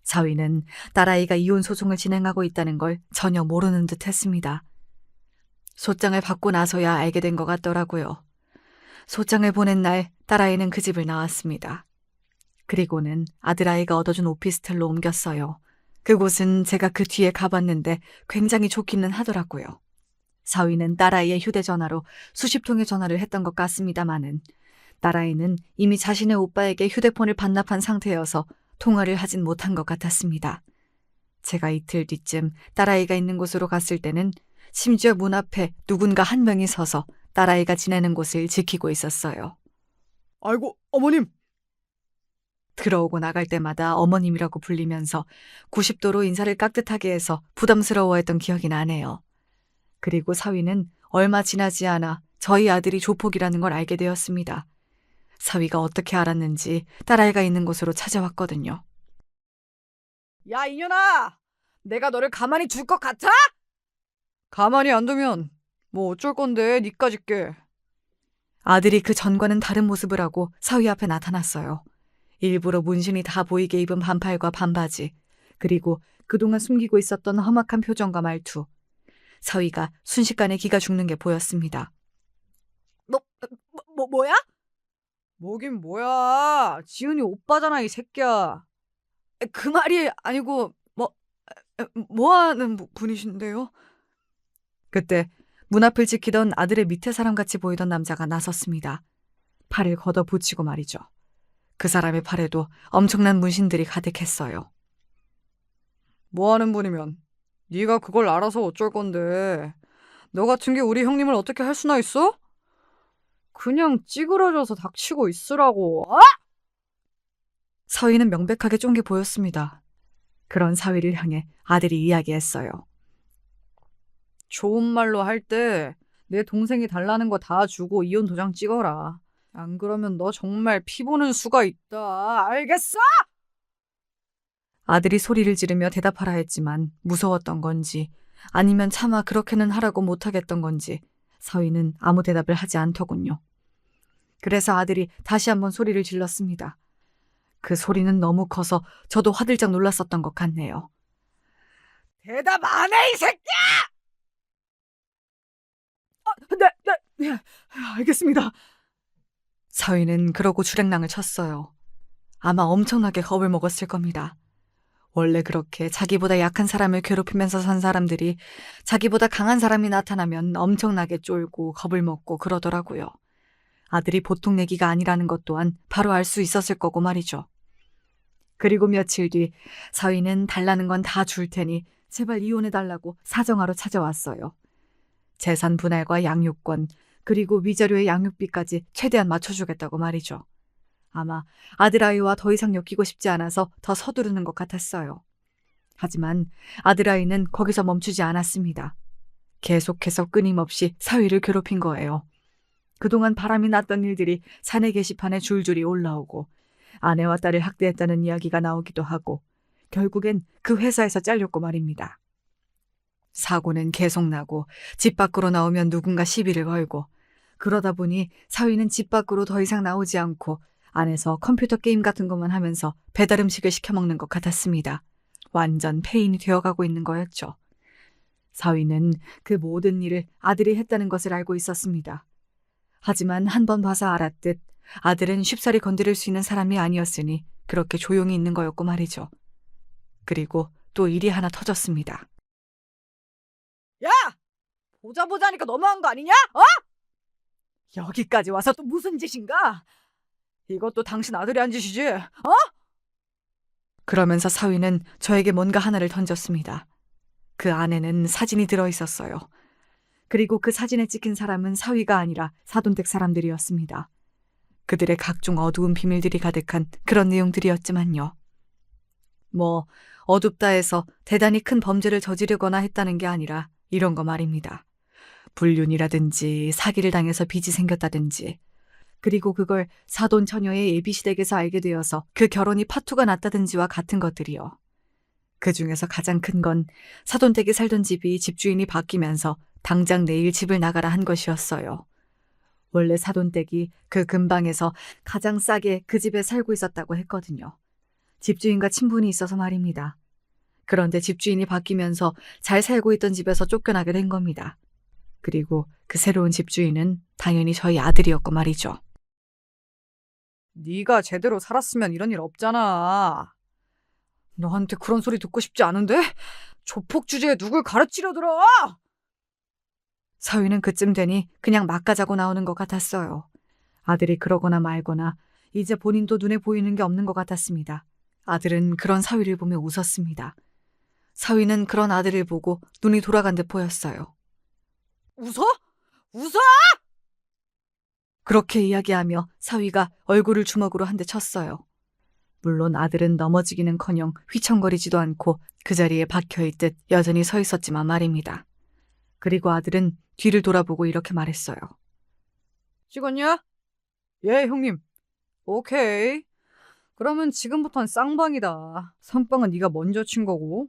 사위는 딸아이가 이혼 소송을 진행하고 있다는 걸 전혀 모르는 듯 했습니다. 소장을 받고 나서야 알게 된 것 같더라고요. 소장을 보낸 날 딸아이는 그 집을 나왔습니다. 그리고는 아들아이가 얻어준 오피스텔로 옮겼어요. 그곳은 제가 그 뒤에 가봤는데 굉장히 좋기는 하더라고요. 사위는 딸아이의 휴대전화로 수십 통의 전화를 했던 것 같습니다마는 딸아이는 이미 자신의 오빠에게 휴대폰을 반납한 상태여서 통화를 하진 못한 것 같았습니다. 제가 이틀 뒤쯤 딸아이가 있는 곳으로 갔을 때는 심지어 문 앞에 누군가 한 명이 서서 딸아이가 지내는 곳을 지키고 있었어요. 아이고, 어머님! 들어오고 나갈 때마다 어머님이라고 불리면서 90도로 인사를 깍듯하게 해서 부담스러워했던 기억이 나네요. 그리고 사위는 얼마 지나지 않아 저희 아들이 조폭이라는 걸 알게 되었습니다. 사위가 어떻게 알았는지 딸아이가 있는 곳으로 찾아왔거든요. 야, 이년아! 내가 너를 가만히 둘 것 같아? 가만히 안 두면 뭐 어쩔 건데, 니까짓 게. 아들이 그 전과는 다른 모습을 하고 사위 앞에 나타났어요. 일부러 문신이 다 보이게 입은 반팔과 반바지, 그리고 그동안 숨기고 있었던 험악한 표정과 말투. 사위가 순식간에 기가 죽는 게 보였습니다. 뭐야? 뭐긴 뭐야. 지은이 오빠잖아, 이 새끼야. 그 말이 아니고, 뭐 하는 분이신데요? 그때 문 앞을 지키던 아들의 밑에 사람같이 보이던 남자가 나섰습니다. 팔을 걷어붙이고 말이죠. 그 사람의 팔에도 엄청난 문신들이 가득했어요. 뭐 하는 분이면 네가 그걸 알아서 어쩔 건데. 너 같은 게 우리 형님을 어떻게 할 수나 있어? 그냥 찌그러져서 닥치고 있으라고. 아! 사위는 명백하게 쫀 게 보였습니다. 그런 사위를 향해 아들이 이야기했어요. 좋은 말로 할 때 내 동생이 달라는 거 다 주고 이혼 도장 찍어라. 안 그러면 너 정말 피 보는 수가 있다. 알겠어? 아들이 소리를 지르며 대답하라 했지만 무서웠던 건지 아니면 차마 그렇게는 하라고 못하겠던 건지 사위는 아무 대답을 하지 않더군요. 그래서 아들이 다시 한번 소리를 질렀습니다. 그 소리는 너무 커서 저도 화들짝 놀랐었던 것 같네요. 대답 안 해, 이 새끼야! 네, 알겠습니다. 사위는 그러고 주랭랑을 쳤어요. 아마 엄청나게 겁을 먹었을 겁니다. 원래 그렇게 자기보다 약한 사람을 괴롭히면서 산 사람들이 자기보다 강한 사람이 나타나면 엄청나게 쫄고 겁을 먹고 그러더라고요. 아들이 보통 내기가 아니라는 것 또한 바로 알 수 있었을 거고 말이죠. 그리고 며칠 뒤 사위는 달라는 건 다 줄 테니 제발 이혼해달라고 사정하러 찾아왔어요. 재산 분할과 양육권, 그리고 위자료의 양육비까지 최대한 맞춰주겠다고 말이죠. 아마 아들아이와 더 이상 엮이고 싶지 않아서 더 서두르는 것 같았어요. 하지만 아들아이는 거기서 멈추지 않았습니다. 계속해서 끊임없이 사위를 괴롭힌 거예요. 그동안 바람이 났던 일들이 사내 게시판에 줄줄이 올라오고 아내와 딸을 학대했다는 이야기가 나오기도 하고 결국엔 그 회사에서 잘렸고 말입니다. 사고는 계속 나고 집 밖으로 나오면 누군가 시비를 걸고 그러다 보니 사위는 집 밖으로 더 이상 나오지 않고 안에서 컴퓨터 게임 같은 것만 하면서 배달 음식을 시켜 먹는 것 같았습니다. 완전 폐인이 되어가고 있는 거였죠. 사위는 그 모든 일을 아들이 했다는 것을 알고 있었습니다. 하지만 한 번 봐서 알았듯 아들은 쉽사리 건드릴 수 있는 사람이 아니었으니 그렇게 조용히 있는 거였고 말이죠. 그리고 또 일이 하나 터졌습니다. 야! 보자 하니까 너무한 거 아니냐? 여기까지 와서 또 무슨 짓인가? 이것도 당신 아들이 한 짓이지? 그러면서 사위는 저에게 뭔가 하나를 던졌습니다. 그 안에는 사진이 들어있었어요. 그리고 그 사진에 찍힌 사람은 사위가 아니라 사돈댁 사람들이었습니다. 그들의 각종 어두운 비밀들이 가득한 그런 내용들이었지만요. 뭐 어둡다 해서 대단히 큰 범죄를 저지르거나 했다는 게 아니라 이런 거 말입니다. 불륜이라든지 사기를 당해서 빚이 생겼다든지 그리고 그걸 사돈 처녀의 예비시댁에서 알게 되어서 그 결혼이 파투가 났다든지와 같은 것들이요. 그 중에서 가장 큰 건 사돈댁에 살던 집이 집주인이 바뀌면서 당장 내일 집을 나가라 한 것이었어요. 원래 사돈댁이 그 근방에서 가장 싸게 그 집에 살고 있었다고 했거든요. 집주인과 친분이 있어서 말입니다. 그런데 집주인이 바뀌면서 잘 살고 있던 집에서 쫓겨나게 된 겁니다. 그리고 그 새로운 집주인은 당연히 저희 아들이었고 말이죠. 네가 제대로 살았으면 이런 일 없잖아. 너한테 그런 소리 듣고 싶지 않은데? 조폭 주제에 누굴 가르치려 들어? 사위는 그쯤 되니 그냥 막 가자고 나오는 것 같았어요. 아들이 그러거나 말거나 이제 본인도 눈에 보이는 게 없는 것 같았습니다. 아들은 그런 사위를 보며 웃었습니다. 사위는 그런 아들을 보고 눈이 돌아간 듯 보였어요. 웃어? 웃어? 그렇게 이야기하며 사위가 얼굴을 주먹으로 한 대 쳤어요. 물론 아들은 넘어지기는커녕 휘청거리지도 않고 그 자리에 박혀있듯 여전히 서 있었지만 말입니다. 그리고 아들은 뒤를 돌아보고 이렇게 말했어요. 찍었냐? 예, 형님. 오케이. 그러면 지금부턴 쌍방이다. 선빵은 네가 먼저 친 거고.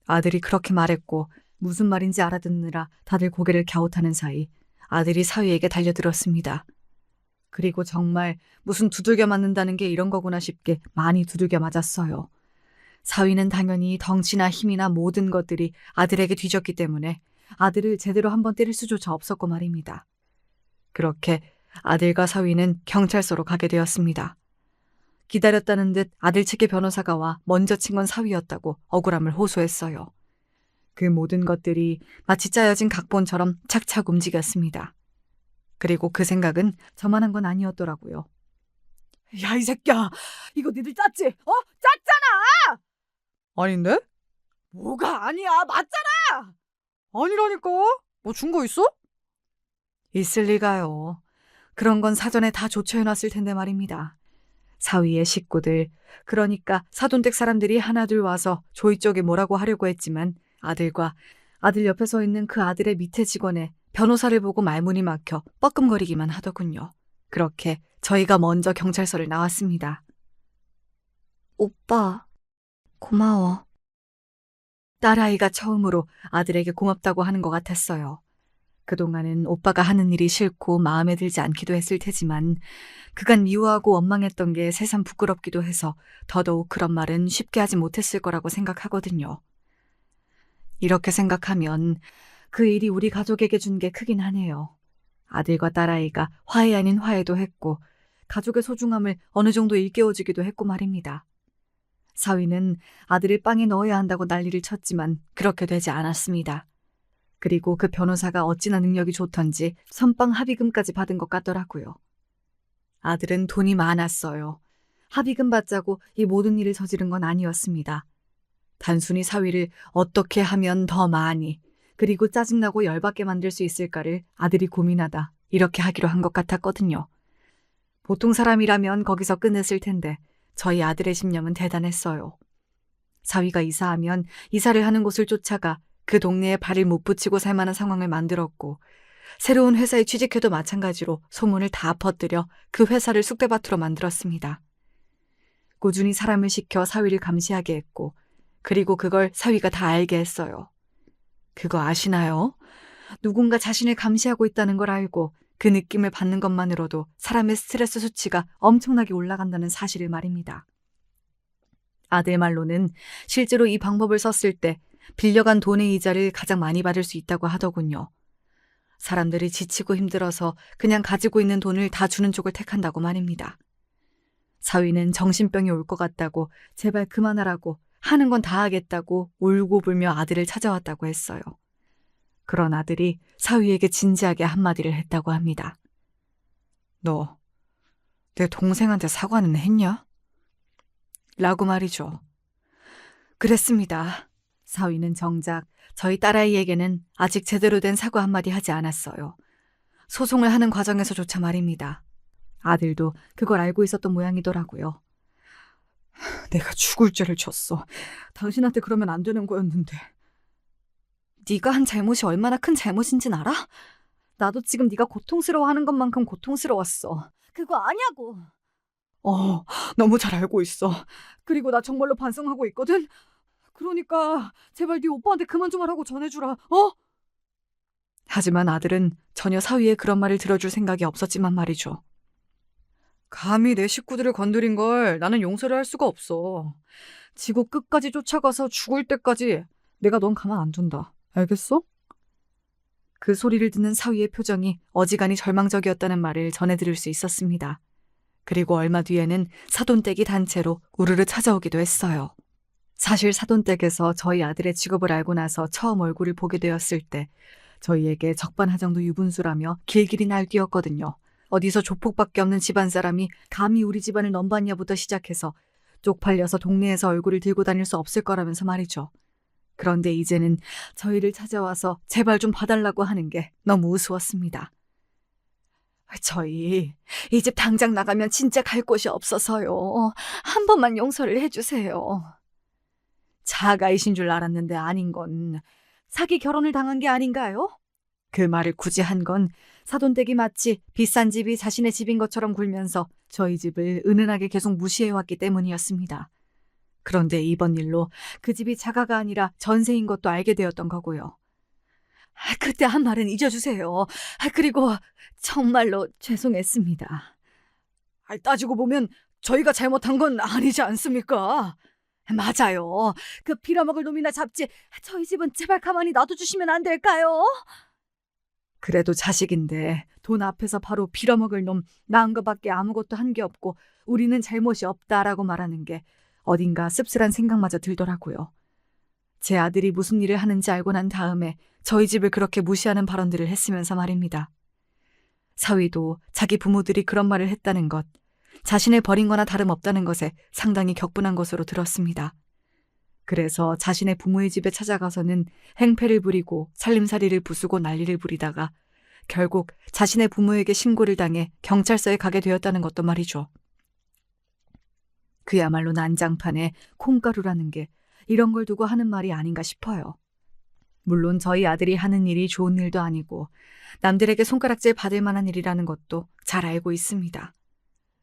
아들이 그렇게 말했고 무슨 말인지 알아듣느라 다들 고개를 갸웃하는 사이 아들이 사위에게 달려들었습니다. 그리고 정말 무슨 두들겨 맞는다는 게 이런 거구나 싶게 많이 두들겨 맞았어요. 사위는 당연히 덩치나 힘이나 모든 것들이 아들에게 뒤졌기 때문에 아들을 제대로 한번 때릴 수조차 없었고 말입니다. 그렇게 아들과 사위는 경찰서로 가게 되었습니다. 기다렸다는 듯 아들 측의 변호사가 와 먼저 친 건 사위였다고 억울함을 호소했어요. 그 모든 것들이 마치 짜여진 각본처럼 착착 움직였습니다. 그리고 그 생각은 저만 한 건 아니었더라고요. 야, 이 새끼야. 이거 니들 짰지? 짰잖아! 아닌데? 뭐가 아니야. 맞잖아! 아니라니까. 뭐 증거 있어? 있을 리가요. 그런 건 사전에 다 조처해놨을 텐데 말입니다. 사위의 식구들, 그러니까 사돈댁 사람들이 하나둘 와서 조이 쪽에 뭐라고 하려고 했지만 아들과 아들 옆에 서 있는 그 아들의 밑에 직원의 변호사를 보고 말문이 막혀 뻐끔거리기만 하더군요. 그렇게 저희가 먼저 경찰서를 나왔습니다. 오빠, 고마워. 딸아이가 처음으로 아들에게 고맙다고 하는 것 같았어요. 그동안은 오빠가 하는 일이 싫고 마음에 들지 않기도 했을 테지만 그간 미워하고 원망했던 게 새삼 부끄럽기도 해서 더더욱 그런 말은 쉽게 하지 못했을 거라고 생각하거든요. 이렇게 생각하면 그 일이 우리 가족에게 준 게 크긴 하네요. 아들과 딸아이가 화해 아닌 화해도 했고 가족의 소중함을 어느 정도 일깨워주기도 했고 말입니다. 사위는 아들을 빵에 넣어야 한다고 난리를 쳤지만 그렇게 되지 않았습니다. 그리고 그 변호사가 어찌나 능력이 좋던지 선빵 합의금까지 받은 것 같더라고요. 아들은 돈이 많았어요. 합의금 받자고 이 모든 일을 저지른 건 아니었습니다. 단순히 사위를 어떻게 하면 더 많이 그리고 짜증나고 열받게 만들 수 있을까를 아들이 고민하다 이렇게 하기로 한 것 같았거든요. 보통 사람이라면 거기서 끝냈을 텐데 저희 아들의 신념은 대단했어요. 사위가 이사하면 이사를 하는 곳을 쫓아가 그 동네에 발을 못 붙이고 살 만한 상황을 만들었고 새로운 회사에 취직해도 마찬가지로 소문을 다 퍼뜨려 그 회사를 쑥대밭으로 만들었습니다. 꾸준히 사람을 시켜 사위를 감시하게 했고 그리고 그걸 사위가 다 알게 했어요. 그거 아시나요? 누군가 자신을 감시하고 있다는 걸 알고 그 느낌을 받는 것만으로도 사람의 스트레스 수치가 엄청나게 올라간다는 사실을 말입니다. 아들 말로는 실제로 이 방법을 썼을 때 빌려간 돈의 이자를 가장 많이 받을 수 있다고 하더군요. 사람들이 지치고 힘들어서 그냥 가지고 있는 돈을 다 주는 쪽을 택한다고 말입니다. 사위는 정신병이 올 것 같다고 제발 그만하라고 하는 건 다 하겠다고 울고불며 아들을 찾아왔다고 했어요. 그런 아들이 사위에게 진지하게 한마디를 했다고 합니다. 너 내 동생한테 사과는 했냐? 라고 말이죠. 그랬습니다. 사위는 정작 저희 딸아이에게는 아직 제대로 된 사과 한마디 하지 않았어요. 소송을 하는 과정에서조차 말입니다. 아들도 그걸 알고 있었던 모양이더라고요. 내가 죽을 죄를 졌어. 당신한테 그러면 안 되는 거였는데. 네가 한 잘못이 얼마나 큰 잘못인진 알아? 나도 지금 네가 고통스러워하는 것만큼 고통스러웠어. 그거 아냐고. 너무 잘 알고 있어. 그리고 나 정말로 반성하고 있거든. 그러니까 제발 네 오빠한테 그만 좀 하라고 전해주라. 하지만 아들은 전혀 사위의 그런 말을 들어줄 생각이 없었지만 말이죠. 감히 내 식구들을 건드린 걸 나는 용서를 할 수가 없어. 지구 끝까지 쫓아가서 죽을 때까지 내가 넌 가만 안 둔다. 알겠어? 그 소리를 듣는 사위의 표정이 어지간히 절망적이었다는 말을 전해 들을 수 있었습니다. 그리고 얼마 뒤에는 사돈댁이 단체로 우르르 찾아오기도 했어요. 사실 사돈댁에서 저희 아들의 직업을 알고 나서 처음 얼굴을 보게 되었을 때 저희에게 적반하장도 유분수라며 길길이 날뛰었거든요. 어디서 조폭밖에 없는 집안 사람이 감히 우리 집안을 넘봤냐부터 시작해서 쪽팔려서 동네에서 얼굴을 들고 다닐 수 없을 거라면서 말이죠. 그런데 이제는 저희를 찾아와서 제발 좀 봐달라고 하는 게 너무 우스웠습니다. 저희 이 집 당장 나가면 진짜 갈 곳이 없어서요. 한 번만 용서를 해주세요. 자가이신 줄 알았는데 아닌 건 사기 결혼을 당한 게 아닌가요? 그 말을 굳이 한 건 사돈댁이 마치 비싼 집이 자신의 집인 것처럼 굴면서 저희 집을 은은하게 계속 무시해왔기 때문이었습니다. 그런데 이번 일로 그 집이 자가가 아니라 전세인 것도 알게 되었던 거고요. 그때 한 말은 잊어주세요. 그리고 정말로 죄송했습니다. 따지고 보면 저희가 잘못한 건 아니지 않습니까? 맞아요. 그 빌어먹을 놈이나 잡지 저희 집은 제발 가만히 놔둬주시면 안 될까요? 그래도 자식인데 돈 앞에서 바로 빌어먹을 놈 낳은 것밖에 아무것도 한 게 없고 우리는 잘못이 없다라고 말하는 게 어딘가 씁쓸한 생각마저 들더라고요. 제 아들이 무슨 일을 하는지 알고 난 다음에 저희 집을 그렇게 무시하는 발언들을 했으면서 말입니다. 사위도 자기 부모들이 그런 말을 했다는 것, 자신을 버린 거나 다름없다는 것에 상당히 격분한 것으로 들었습니다. 그래서 자신의 부모의 집에 찾아가서는 행패를 부리고 살림살이를 부수고 난리를 부리다가 결국 자신의 부모에게 신고를 당해 경찰서에 가게 되었다는 것도 말이죠. 그야말로 난장판에 콩가루라는 게 이런 걸 두고 하는 말이 아닌가 싶어요. 물론 저희 아들이 하는 일이 좋은 일도 아니고 남들에게 손가락질 받을 만한 일이라는 것도 잘 알고 있습니다.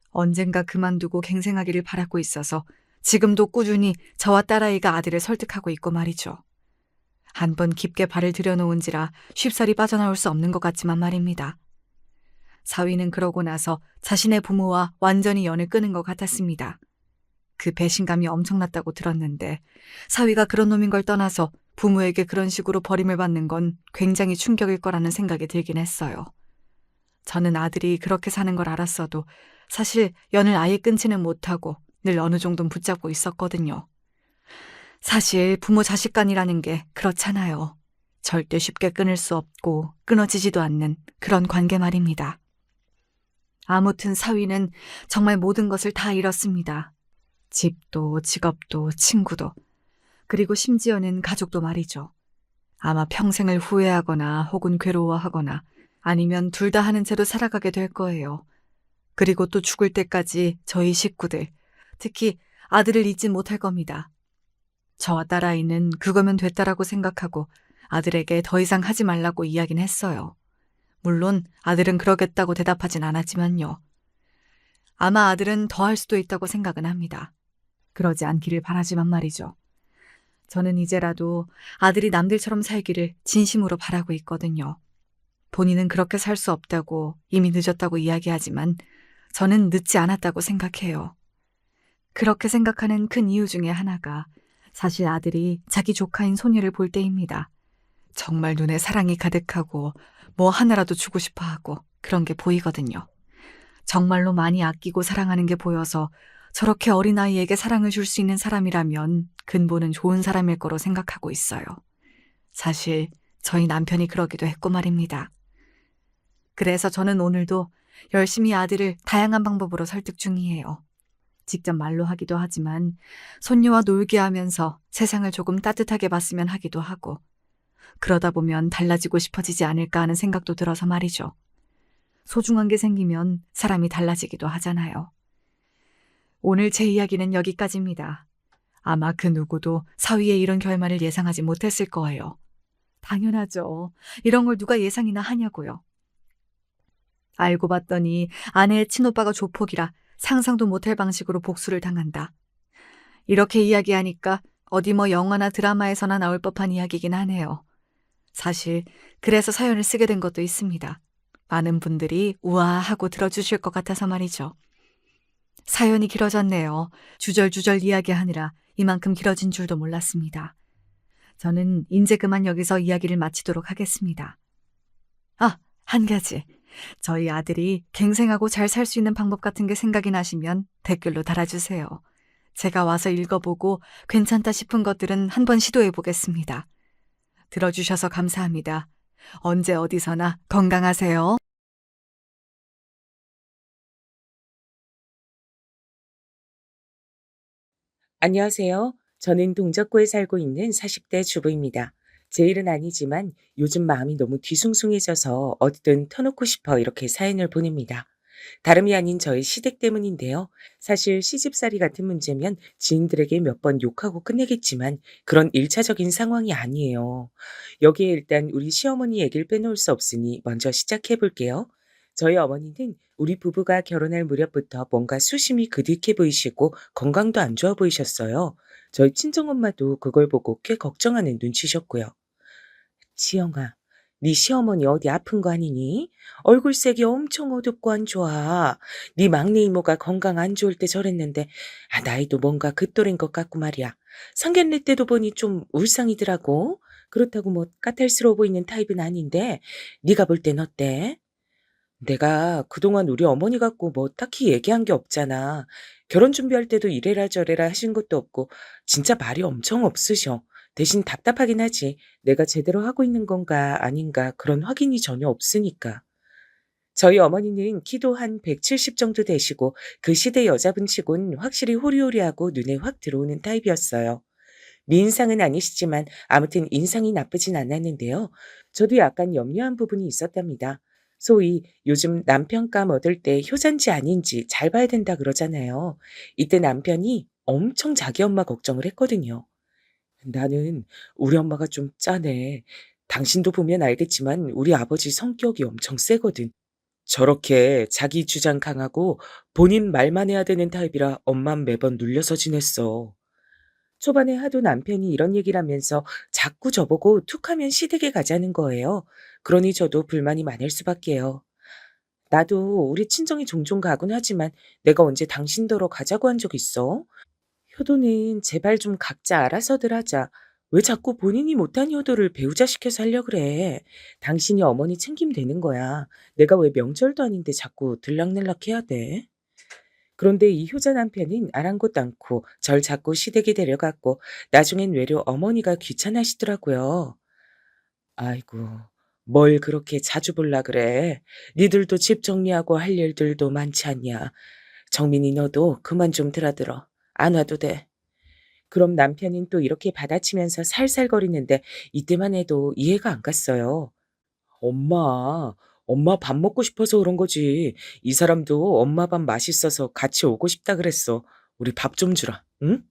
언젠가 그만두고 갱생하기를 바라고 있어서 지금도 꾸준히 저와 딸아이가 아들을 설득하고 있고 말이죠. 한 번 깊게 발을 들여놓은지라 쉽사리 빠져나올 수 없는 것 같지만 말입니다. 사위는 그러고 나서 자신의 부모와 완전히 연을 끊은 것 같았습니다. 그 배신감이 엄청났다고 들었는데 사위가 그런 놈인 걸 떠나서 부모에게 그런 식으로 버림을 받는 건 굉장히 충격일 거라는 생각이 들긴 했어요. 저는 아들이 그렇게 사는 걸 알았어도 사실 연을 아예 끊지는 못하고 늘 어느 정도는 붙잡고 있었거든요. 사실 부모 자식 간이라는 게 그렇잖아요. 절대 쉽게 끊을 수 없고 끊어지지도 않는 그런 관계 말입니다. 아무튼 사위는 정말 모든 것을 다 잃었습니다. 집도 직업도 친구도 그리고 심지어는 가족도 말이죠. 아마 평생을 후회하거나 혹은 괴로워하거나 아니면 둘 다 하는 채로 살아가게 될 거예요. 그리고 또 죽을 때까지 저희 식구들, 특히 아들을 잊진 못할 겁니다. 저와 딸아이는 그거면 됐다라고 생각하고 아들에게 더 이상 하지 말라고 이야기는 했어요. 물론 아들은 그러겠다고 대답하진 않았지만요. 아마 아들은 더 할 수도 있다고 생각은 합니다. 그러지 않기를 바라지만 말이죠. 저는 이제라도 아들이 남들처럼 살기를 진심으로 바라고 있거든요. 본인은 그렇게 살 수 없다고 이미 늦었다고 이야기하지만 저는 늦지 않았다고 생각해요. 그렇게 생각하는 큰 이유 중에 하나가 사실 아들이 자기 조카인 소녀를 볼 때입니다. 정말 눈에 사랑이 가득하고 뭐 하나라도 주고 싶어 하고 그런 게 보이거든요. 정말로 많이 아끼고 사랑하는 게 보여서 저렇게 어린아이에게 사랑을 줄 수 있는 사람이라면 근본은 좋은 사람일 거로 생각하고 있어요. 사실 저희 남편이 그러기도 했고 말입니다. 그래서 저는 오늘도 열심히 아들을 다양한 방법으로 설득 중이에요. 직접 말로 하기도 하지만 손녀와 놀게 하면서 세상을 조금 따뜻하게 봤으면 하기도 하고 그러다 보면 달라지고 싶어지지 않을까 하는 생각도 들어서 말이죠. 소중한 게 생기면 사람이 달라지기도 하잖아요. 오늘 제 이야기는 여기까지입니다. 아마 그 누구도 사위의 이런 결말을 예상하지 못했을 거예요. 당연하죠. 이런 걸 누가 예상이나 하냐고요. 알고 봤더니 아내의 친오빠가 조폭이라 상상도 못할 방식으로 복수를 당한다. 이렇게 이야기하니까 어디 뭐 영화나 드라마에서나 나올 법한 이야기긴 하네요. 사실 그래서 사연을 쓰게 된 것도 있습니다. 많은 분들이 우아하고 들어주실 것 같아서 말이죠. 사연이 길어졌네요. 주절주절 이야기하느라 이만큼 길어진 줄도 몰랐습니다. 저는 이제 그만 여기서 이야기를 마치도록 하겠습니다. 아, 한 가지. 저희 아들이 갱생하고 잘 살 수 있는 방법 같은 게 생각이 나시면 댓글로 달아주세요. 제가 와서 읽어보고 괜찮다 싶은 것들은 한번 시도해 보겠습니다. 들어주셔서 감사합니다. 언제 어디서나 건강하세요. 안녕하세요. 저는 동작구에 살고 있는 40대 주부입니다. 제 일은 아니지만 요즘 마음이 너무 뒤숭숭해져서 어디든 터놓고 싶어 이렇게 사연을 보냅니다. 다름이 아닌 저의 시댁 때문인데요. 사실 시집살이 같은 문제면 지인들에게 몇 번 욕하고 끝내겠지만 그런 일차적인 상황이 아니에요. 여기에 일단 우리 시어머니 얘기를 빼놓을 수 없으니 먼저 시작해 볼게요. 저희 어머니는 우리 부부가 결혼할 무렵부터 뭔가 수심이 그득해 보이시고 건강도 안 좋아 보이셨어요. 저희 친정엄마도 그걸 보고 꽤 걱정하는 눈치셨고요. 지영아, 네 시어머니 어디 아픈 거 아니니? 얼굴색이 엄청 어둡고 안 좋아. 네 막내 이모가 건강 안 좋을 때 저랬는데 나이도 뭔가 그 또래인 것 같고 말이야. 상견례 때도 보니 좀 울상이더라고. 그렇다고 뭐 까탈스러워 보이는 타입은 아닌데 네가 볼 땐 어때? 내가 그동안 우리 어머니 갖고 뭐 딱히 얘기한 게 없잖아. 결혼 준비할 때도 이래라 저래라 하신 것도 없고 진짜 말이 엄청 없으셔. 대신 답답하긴 하지. 내가 제대로 하고 있는 건가 아닌가 그런 확인이 전혀 없으니까. 저희 어머니는 키도 한 170 정도 되시고 그 시대 여자분 치곤 확실히 호리호리하고 눈에 확 들어오는 타입이었어요. 미인상은 아니시지만 아무튼 인상이 나쁘진 않았는데요. 저도 약간 염려한 부분이 있었답니다. 소위 요즘 남편감 얻을 때 효자인지 아닌지 잘 봐야 된다 그러잖아요. 이때 남편이 엄청 자기 엄마 걱정을 했거든요. 나는 우리 엄마가 좀 짜네. 당신도 보면 알겠지만 우리 아버지 성격이 엄청 세거든. 저렇게 자기 주장 강하고 본인 말만 해야 되는 타입이라 엄만 매번 눌려서 지냈어. 초반에 하도 남편이 이런 얘기를 하면서 자꾸 저보고 툭하면 시댁에 가자는 거예요. 그러니 저도 불만이 많을 수밖에요. 나도 우리 친정에 종종 가곤 하지만 내가 언제 당신더러 가자고 한 적 있어? 효도는 제발 좀 각자 알아서들 하자. 왜 자꾸 본인이 못한 효도를 배우자 시켜서 하려 그래? 당신이 어머니 챙기면 되는 거야. 내가 왜 명절도 아닌데 자꾸 들락날락 해야 돼? 그런데 이 효자 남편은 아랑곳 않고 절 자꾸 시댁에 데려갔고 나중엔 외려 어머니가 귀찮아하시더라고요. 아이고, 뭘 그렇게 자주 볼라 그래. 니들도 집 정리하고 할 일들도 많지 않냐. 정민이 너도 그만 좀 드나들어. 안 와도 돼. 그럼 남편은 또 이렇게 받아치면서 살살거리는데 이때만 해도 이해가 안 갔어요. 엄마, 엄마 밥 먹고 싶어서 그런 거지. 이 사람도 엄마 밥 맛있어서 같이 오고 싶다 그랬어. 우리 밥 좀 주라, 응?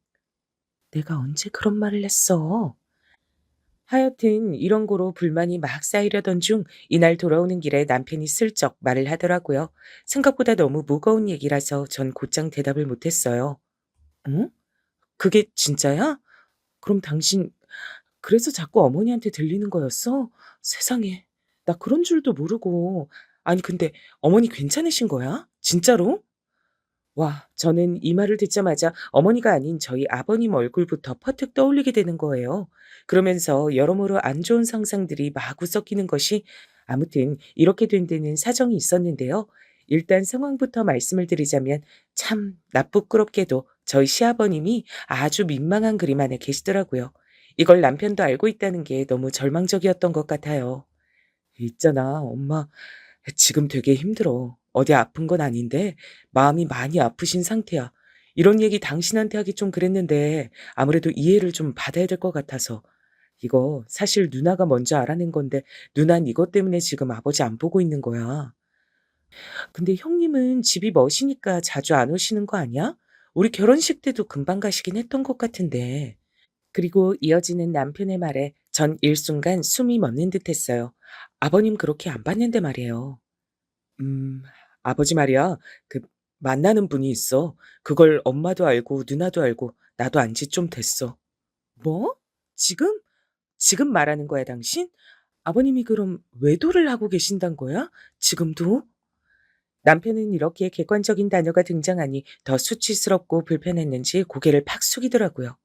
내가 언제 그런 말을 했어? 하여튼 이런 거로 불만이 막 쌓이려던 중 이날 돌아오는 길에 남편이 슬쩍 말을 하더라고요. 생각보다 너무 무거운 얘기라서 전 곧장 대답을 못했어요. 응? 그게 진짜야? 그럼 당신 그래서 자꾸 어머니한테 들리는 거였어? 세상에. 나 그런 줄도 모르고. 아니 근데 어머니 괜찮으신 거야? 진짜로? 와, 저는 이 말을 듣자마자 어머니가 아닌 저희 아버님 얼굴부터 퍼뜩 떠올리게 되는 거예요. 그러면서 여러모로 안 좋은 상상들이 마구 섞이는 것이 아무튼 이렇게 된 데는 사정이 있었는데요. 일단 상황부터 말씀을 드리자면 참 나쁘끄럽게도 저희 시아버님이 아주 민망한 그림 안에 계시더라고요. 이걸 남편도 알고 있다는 게 너무 절망적이었던 것 같아요. 있잖아, 엄마. 지금 되게 힘들어. 어디 아픈 건 아닌데 마음이 많이 아프신 상태야. 이런 얘기 당신한테 하기 좀 그랬는데 아무래도 이해를 좀 받아야 될 것 같아서. 이거 사실 누나가 먼저 알아낸 건데 누난 이것 때문에 지금 아버지 안 보고 있는 거야. 근데 형님은 집이 멋이니까 자주 안 오시는 거 아니야? 우리 결혼식 때도 금방 가시긴 했던 것 같은데. 그리고 이어지는 남편의 말에 전 일순간 숨이 멎는 듯했어요. 아버님 그렇게 안 봤는데 말이에요. 음, 아버지 말이야. 그 만나는 분이 있어. 그걸 엄마도 알고 누나도 알고 나도 안지 좀 됐어. 뭐? 지금? 지금 말하는 거야, 당신? 아버님이 그럼 외도를 하고 계신단 거야? 지금도? 남편은 이렇게 객관적인 단어가 등장하니 더 수치스럽고 불편했는지 고개를 팍 숙이더라고요.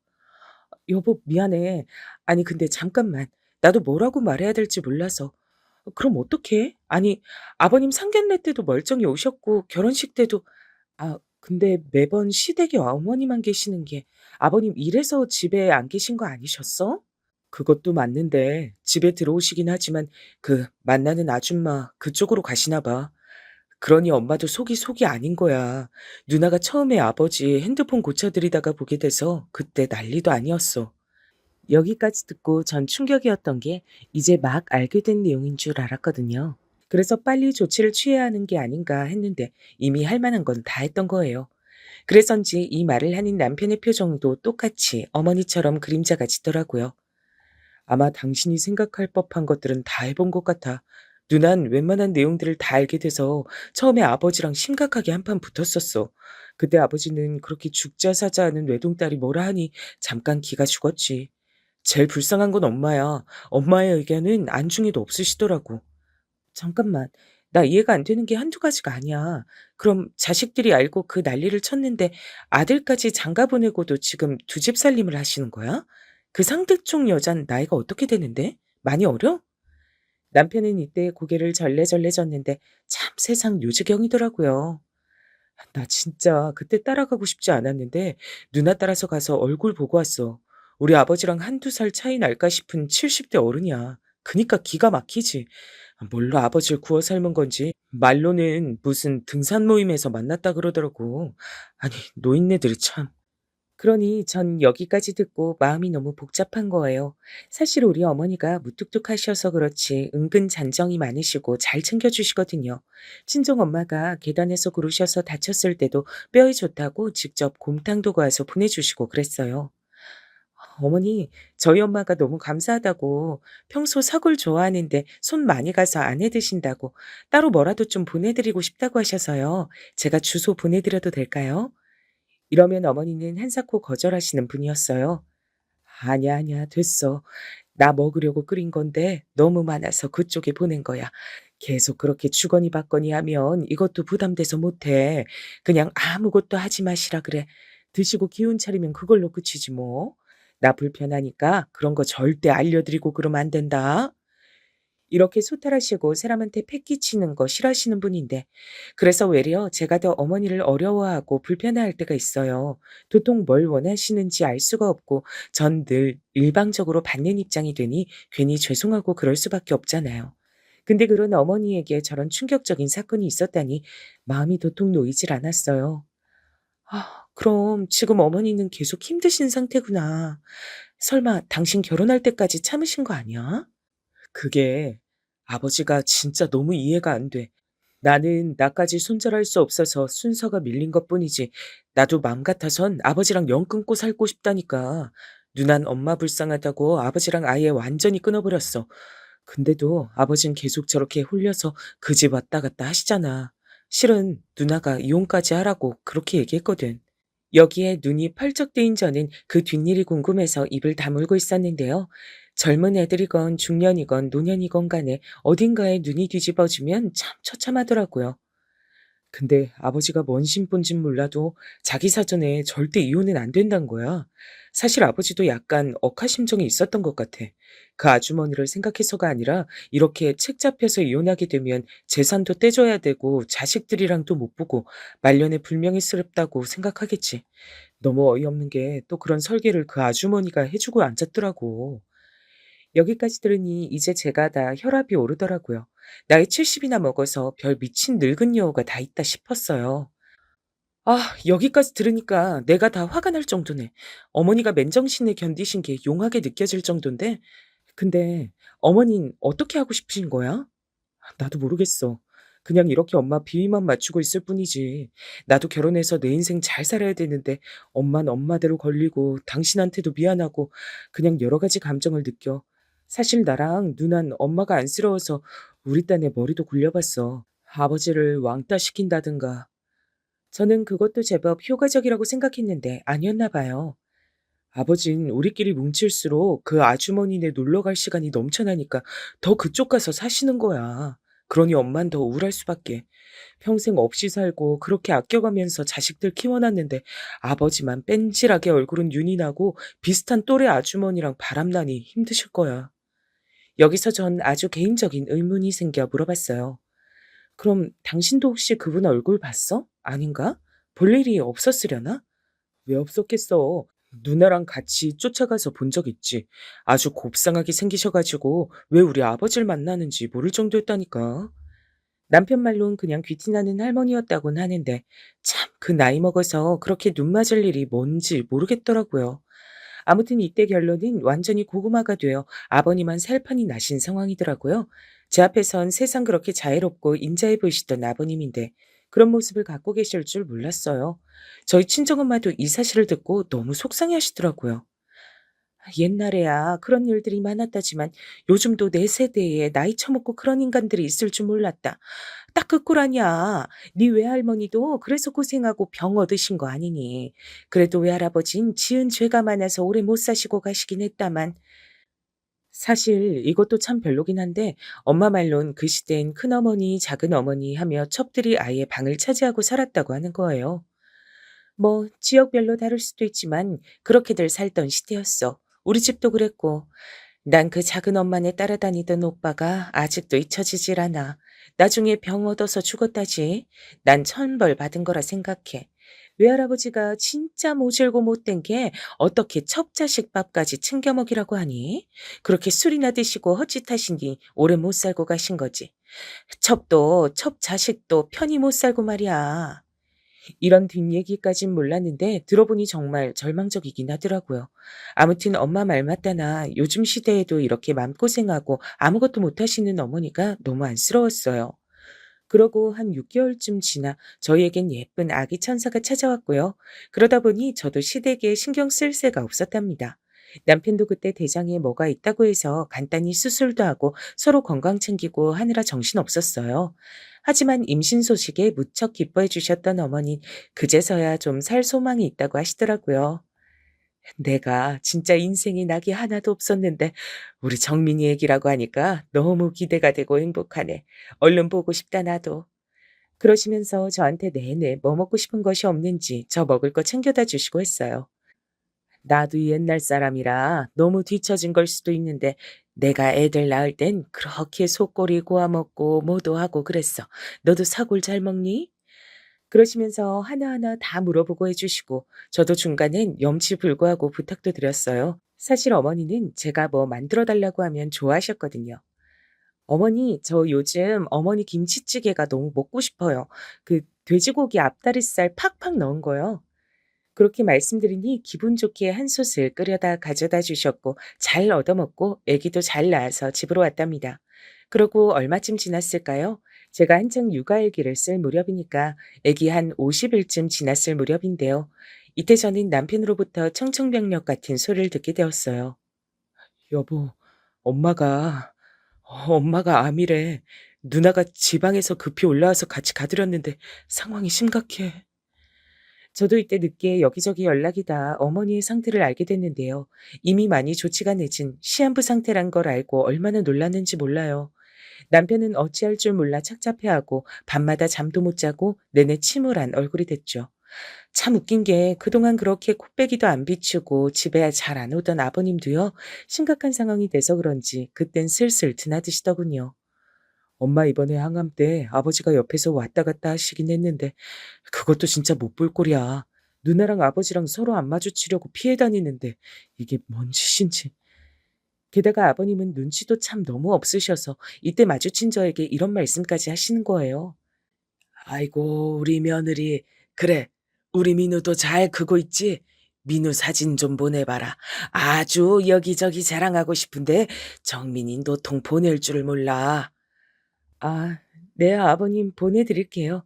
여보, 미안해. 아니, 근데 잠깐만. 나도 뭐라고 말해야 될지 몰라서. 그럼 어떡해? 아니, 아버님 상견례 때도 멀쩡히 오셨고, 결혼식 때도, 근데 매번 시댁에 어머니만 계시는 게 아버님 이래서 집에 안 계신 거 아니셨어? 그것도 맞는데 집에 들어오시긴 하지만 그 만나는 아줌마 그쪽으로 가시나 봐. 그러니 엄마도 속이 아닌 거야. 누나가 처음에 아버지 핸드폰 고쳐드리다가 보게 돼서 그때 난리도 아니었어. 여기까지 듣고 전 충격이었던 게 이제 막 알게 된 내용인 줄 알았거든요. 그래서 빨리 조치를 취해야 하는 게 아닌가 했는데 이미 할 만한 건 다 했던 거예요. 그래서인지 이 말을 하는 남편의 표정도 똑같이 어머니처럼 그림자가 짙더라고요. 아마 당신이 생각할 법한 것들은 다 해본 것 같아. 누난 웬만한 내용들을 다 알게 돼서 처음에 아버지랑 심각하게 한판 붙었었어. 그때 아버지는 그렇게 죽자 사자 하는 외동딸이 뭐라 하니 잠깐 기가 죽었지. 제일 불쌍한 건 엄마야. 엄마의 의견은 안중에도 없으시더라고. 잠깐만. 나 이해가 안 되는 게 한두 가지가 아니야. 그럼 자식들이 알고 그 난리를 쳤는데 아들까지 장가 보내고도 지금 두 집 살림을 하시는 거야? 그 상대쪽 여잔 나이가 어떻게 되는데? 많이 어려? 남편은 이때 고개를 절레절레 졌는데 참 세상 요지경이더라고요. 나 진짜 그때 따라가고 싶지 않았는데 누나 따라서 가서 얼굴 보고 왔어. 우리 아버지랑 한두 살 차이 날까 싶은 70대 어른이야. 그니까 기가 막히지. 뭘로 아버지를 구워 삶은 건지 말로는 무슨 등산 모임에서 만났다 그러더라고. 아니, 노인네들이 참. 그러니 전 여기까지 듣고 마음이 너무 복잡한 거예요. 사실 우리 어머니가 무뚝뚝하셔서 그렇지 은근 잔정이 많으시고 잘 챙겨주시거든요. 친정 엄마가 계단에서 구르셔서 다쳤을 때도 뼈에 좋다고 직접 곰탕도 구워서 보내주시고 그랬어요. 어머니, 저희 엄마가 너무 감사하다고 평소 사골 좋아하는데 손 많이 가서 안 해드신다고 따로 뭐라도 좀 보내드리고 싶다고 하셔서요. 제가 주소 보내드려도 될까요? 이러면 어머니는 한사코 거절하시는 분이었어요. 아니야, 아니야, 됐어. 나 먹으려고 끓인 건데 너무 많아서 그쪽에 보낸 거야. 계속 그렇게 주거니 받거니 하면 이것도 부담돼서 못해. 그냥 아무것도 하지 마시라 그래. 드시고 기운 차리면 그걸로 끝이지 뭐. 나 불편하니까 그런 거 절대 알려드리고 그러면 안 된다. 이렇게 소탈하시고 사람한테 패 끼치는 거 싫어하시는 분인데 그래서 외려 제가 더 어머니를 어려워하고 불편해할 때가 있어요. 도통 뭘 원하시는지 알 수가 없고 전 늘 일방적으로 받는 입장이 되니 괜히 죄송하고 그럴 수밖에 없잖아요. 근데 그런 어머니에게 저런 충격적인 사건이 있었다니 마음이 도통 놓이질 않았어요. 그럼 지금 어머니는 계속 힘드신 상태구나. 설마 당신 결혼할 때까지 참으신 거 아니야? 그게 아버지가 진짜 너무 이해가 안 돼. 나는 나까지 손절할 수 없어서 순서가 밀린 것뿐이지. 나도 맘 같아선 아버지랑 영 끊고 살고 싶다니까. 누난 엄마 불쌍하다고 아버지랑 아예 완전히 끊어버렸어. 근데도 아버진 계속 저렇게 홀려서 그 집 왔다 갔다 하시잖아. 실은 누나가 이혼까지 하라고 그렇게 얘기했거든. 여기에 눈이 펄쩍 뜨인 저는 그 뒷일이 궁금해서 입을 다물고 있었는데요. 젊은 애들이건 중년이건 노년이건 간에 어딘가에 눈이 뒤집어지면 참 처참하더라고요. 근데 아버지가 뭔 심본진 몰라도 자기 사전에 절대 이혼은 안 된다는 거야. 사실 아버지도 약간 억하심정이 있었던 것 같아. 그 아주머니를 생각해서가 아니라 이렇게 책 잡혀서 이혼하게 되면 재산도 떼줘야 되고 자식들이랑도 못 보고 말년에 불명예스럽다고 생각하겠지. 너무 어이없는 게 또 그런 설계를 그 아주머니가 해주고 앉았더라고. 여기까지 들으니 이제 제가 다 혈압이 오르더라고요. 나이 70이나 먹어서 별 미친 늙은 여우가 다 있다 싶었어요. 여기까지 들으니까 내가 다 화가 날 정도네. 어머니가 맨정신에 견디신 게 용하게 느껴질 정도인데, 근데 어머닌 어떻게 하고 싶으신 거야? 나도 모르겠어. 그냥 이렇게 엄마 비위만 맞추고 있을 뿐이지. 나도 결혼해서 내 인생 잘 살아야 되는데 엄만 엄마대로 걸리고 당신한테도 미안하고 그냥 여러 가지 감정을 느껴. 사실 나랑 누난 엄마가 안쓰러워서 우리 딴에 머리도 굴려봤어. 아버지를 왕따 시킨다든가. 저는 그것도 제법 효과적이라고 생각했는데 아니었나 봐요. 아버진 우리끼리 뭉칠수록 그 아주머니네 놀러 갈 시간이 넘쳐나니까 더 그쪽 가서 사시는 거야. 그러니 엄만 더 우울할 수밖에. 평생 없이 살고 그렇게 아껴가면서 자식들 키워놨는데 아버지만 뺀질하게 얼굴은 윤이 나고 비슷한 또래 아주머니랑 바람나니 힘드실 거야. 여기서 전 아주 개인적인 의문이 생겨 물어봤어요. 그럼 당신도 혹시 그분 얼굴 봤어? 아닌가? 볼 일이 없었으려나? 왜 없었겠어? 누나랑 같이 쫓아가서 본 적 있지. 아주 곱상하게 생기셔가지고 왜 우리 아버지를 만나는지 모를 정도였다니까. 남편 말론 그냥 귀티나는 할머니였다곤 하는데 참 그 나이 먹어서 그렇게 눈 맞을 일이 뭔지 모르겠더라고요. 아무튼 이때 결론은 완전히 고구마가 되어 아버님만 살판이 나신 상황이더라고요. 제 앞에선 세상 그렇게 자애롭고 인자해 보이시던 아버님인데 그런 모습을 갖고 계실 줄 몰랐어요. 저희 친정엄마도 이 사실을 듣고 너무 속상해 하시더라고요. 옛날에야 그런 일들이 많았다지만 요즘도 내 세대에 나이 처먹고 그런 인간들이 있을 줄 몰랐다. 딱 그 꼴 아니야. 네 외할머니도 그래서 고생하고 병 얻으신 거 아니니. 그래도 외할아버진 지은 죄가 많아서 오래 못 사시고 가시긴 했다만 사실 이것도 참 별로긴 한데 엄마 말론 그 시대엔 큰어머니, 작은어머니 하며 첩들이 아예 방을 차지하고 살았다고 하는 거예요. 뭐 지역별로 다를 수도 있지만 그렇게들 살던 시대였어. 우리 집도 그랬고. 난 그 작은 엄마네 따라다니던 오빠가 아직도 잊혀지질 않아. 나중에 병 얻어서 죽었다지. 난 천벌 받은 거라 생각해. 외할아버지가 진짜 모질고 못된 게 어떻게 첩자식 밥까지 챙겨 먹이라고 하니? 그렇게 술이나 드시고 헛짓하시니 오래 못 살고 가신 거지. 첩도 첩자식도 편히 못 살고 말이야. 이런 뒷얘기까진 몰랐는데 들어보니 정말 절망적이긴 하더라고요. 아무튼 엄마 말 맞다나 요즘 시대에도 이렇게 맘고생하고 아무것도 못하시는 어머니가 너무 안쓰러웠어요. 그러고 한 6개월쯤 지나 저희에겐 예쁜 아기 천사가 찾아왔고요. 그러다 보니 저도 시댁에 신경 쓸 새가 없었답니다. 남편도 그때 대장에 뭐가 있다고 해서 간단히 수술도 하고 서로 건강 챙기고 하느라 정신 없었어요. 하지만 임신 소식에 무척 기뻐해 주셨던 어머니 그제서야 좀 살 소망이 있다고 하시더라고요. 내가 진짜 인생에 낙이 하나도 없었는데 우리 정민이 얘기라고 하니까 너무 기대가 되고 행복하네. 얼른 보고 싶다 나도. 그러시면서 저한테 내내 뭐 먹고 싶은 것이 없는지 저 먹을 거 챙겨다 주시고 했어요. 나도 옛날 사람이라 너무 뒤처진 걸 수도 있는데 내가 애들 낳을 땐 그렇게 속꼬리 구워 먹고 뭐도 하고 그랬어. 너도 사골 잘 먹니? 그러시면서 하나하나 다 물어보고 해주시고 저도 중간엔 염치불구하고 부탁도 드렸어요. 사실 어머니는 제가 뭐 만들어 달라고 하면 좋아하셨거든요. 어머니, 저 요즘 어머니 김치찌개가 너무 먹고 싶어요. 그 돼지고기 앞다리살 팍팍 넣은 거요. 그렇게 말씀드리니 기분 좋게 한 솥을 끓여다 가져다 주셨고 잘 얻어먹고 아기도 잘 낳아서 집으로 왔답니다. 그러고 얼마쯤 지났을까요? 제가 한창 육아일기를 쓸 무렵이니까 아기 한 50일쯤 지났을 무렵인데요. 이때 저는 남편으로부터 청청병력 같은 소리를 듣게 되었어요. 여보, 엄마가, 엄마가 암이래. 누나가 지방에서 급히 올라와서 같이 가드렸는데 상황이 심각해. 저도 이때 늦게 여기저기 연락이 다 어머니의 상태를 알게 됐는데요. 이미 많이 조치가 늦은 시한부 상태란 걸 알고 얼마나 놀랐는지 몰라요. 남편은 어찌할 줄 몰라 착잡해하고 밤마다 잠도 못 자고 내내 침울한 얼굴이 됐죠. 참 웃긴 게 그동안 그렇게 코빼기도 안 비추고 집에 잘 안 오던 아버님도요. 심각한 상황이 돼서 그런지 그땐 슬슬 드나드시더군요. 엄마 이번에 항암 때 아버지가 옆에서 왔다 갔다 하시긴 했는데 그것도 진짜 못 볼 꼴이야. 누나랑 아버지랑 서로 안 마주치려고 피해 다니는데 이게 뭔 짓인지. 게다가 아버님은 눈치도 참 너무 없으셔서 이때 마주친 저에게 이런 말씀까지 하시는 거예요. 아이고 우리 며느리. 그래 우리 민우도 잘 크고 있지? 민우 사진 좀 보내봐라. 아주 여기저기 자랑하고 싶은데 정민이 노통 보낼 줄 몰라. 아, 네, 아버님 보내드릴게요.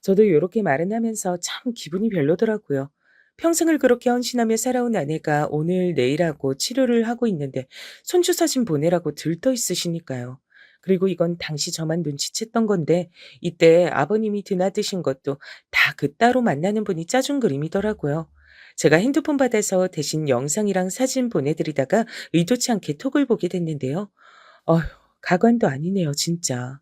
저도 요렇게 말은 하면서 참 기분이 별로더라고요. 평생을 그렇게 헌신하며 살아온 아내가 오늘 내일하고 치료를 하고 있는데 손주 사진 보내라고 들떠 있으시니까요. 그리고 이건 당시 저만 눈치챘던 건데 이때 아버님이 드나드신 것도 다 그 따로 만나는 분이 짜준 그림이더라고요. 제가 핸드폰 받아서 대신 영상이랑 사진 보내드리다가 의도치 않게 톡을 보게 됐는데요. 어휴, 가관도 아니네요, 진짜.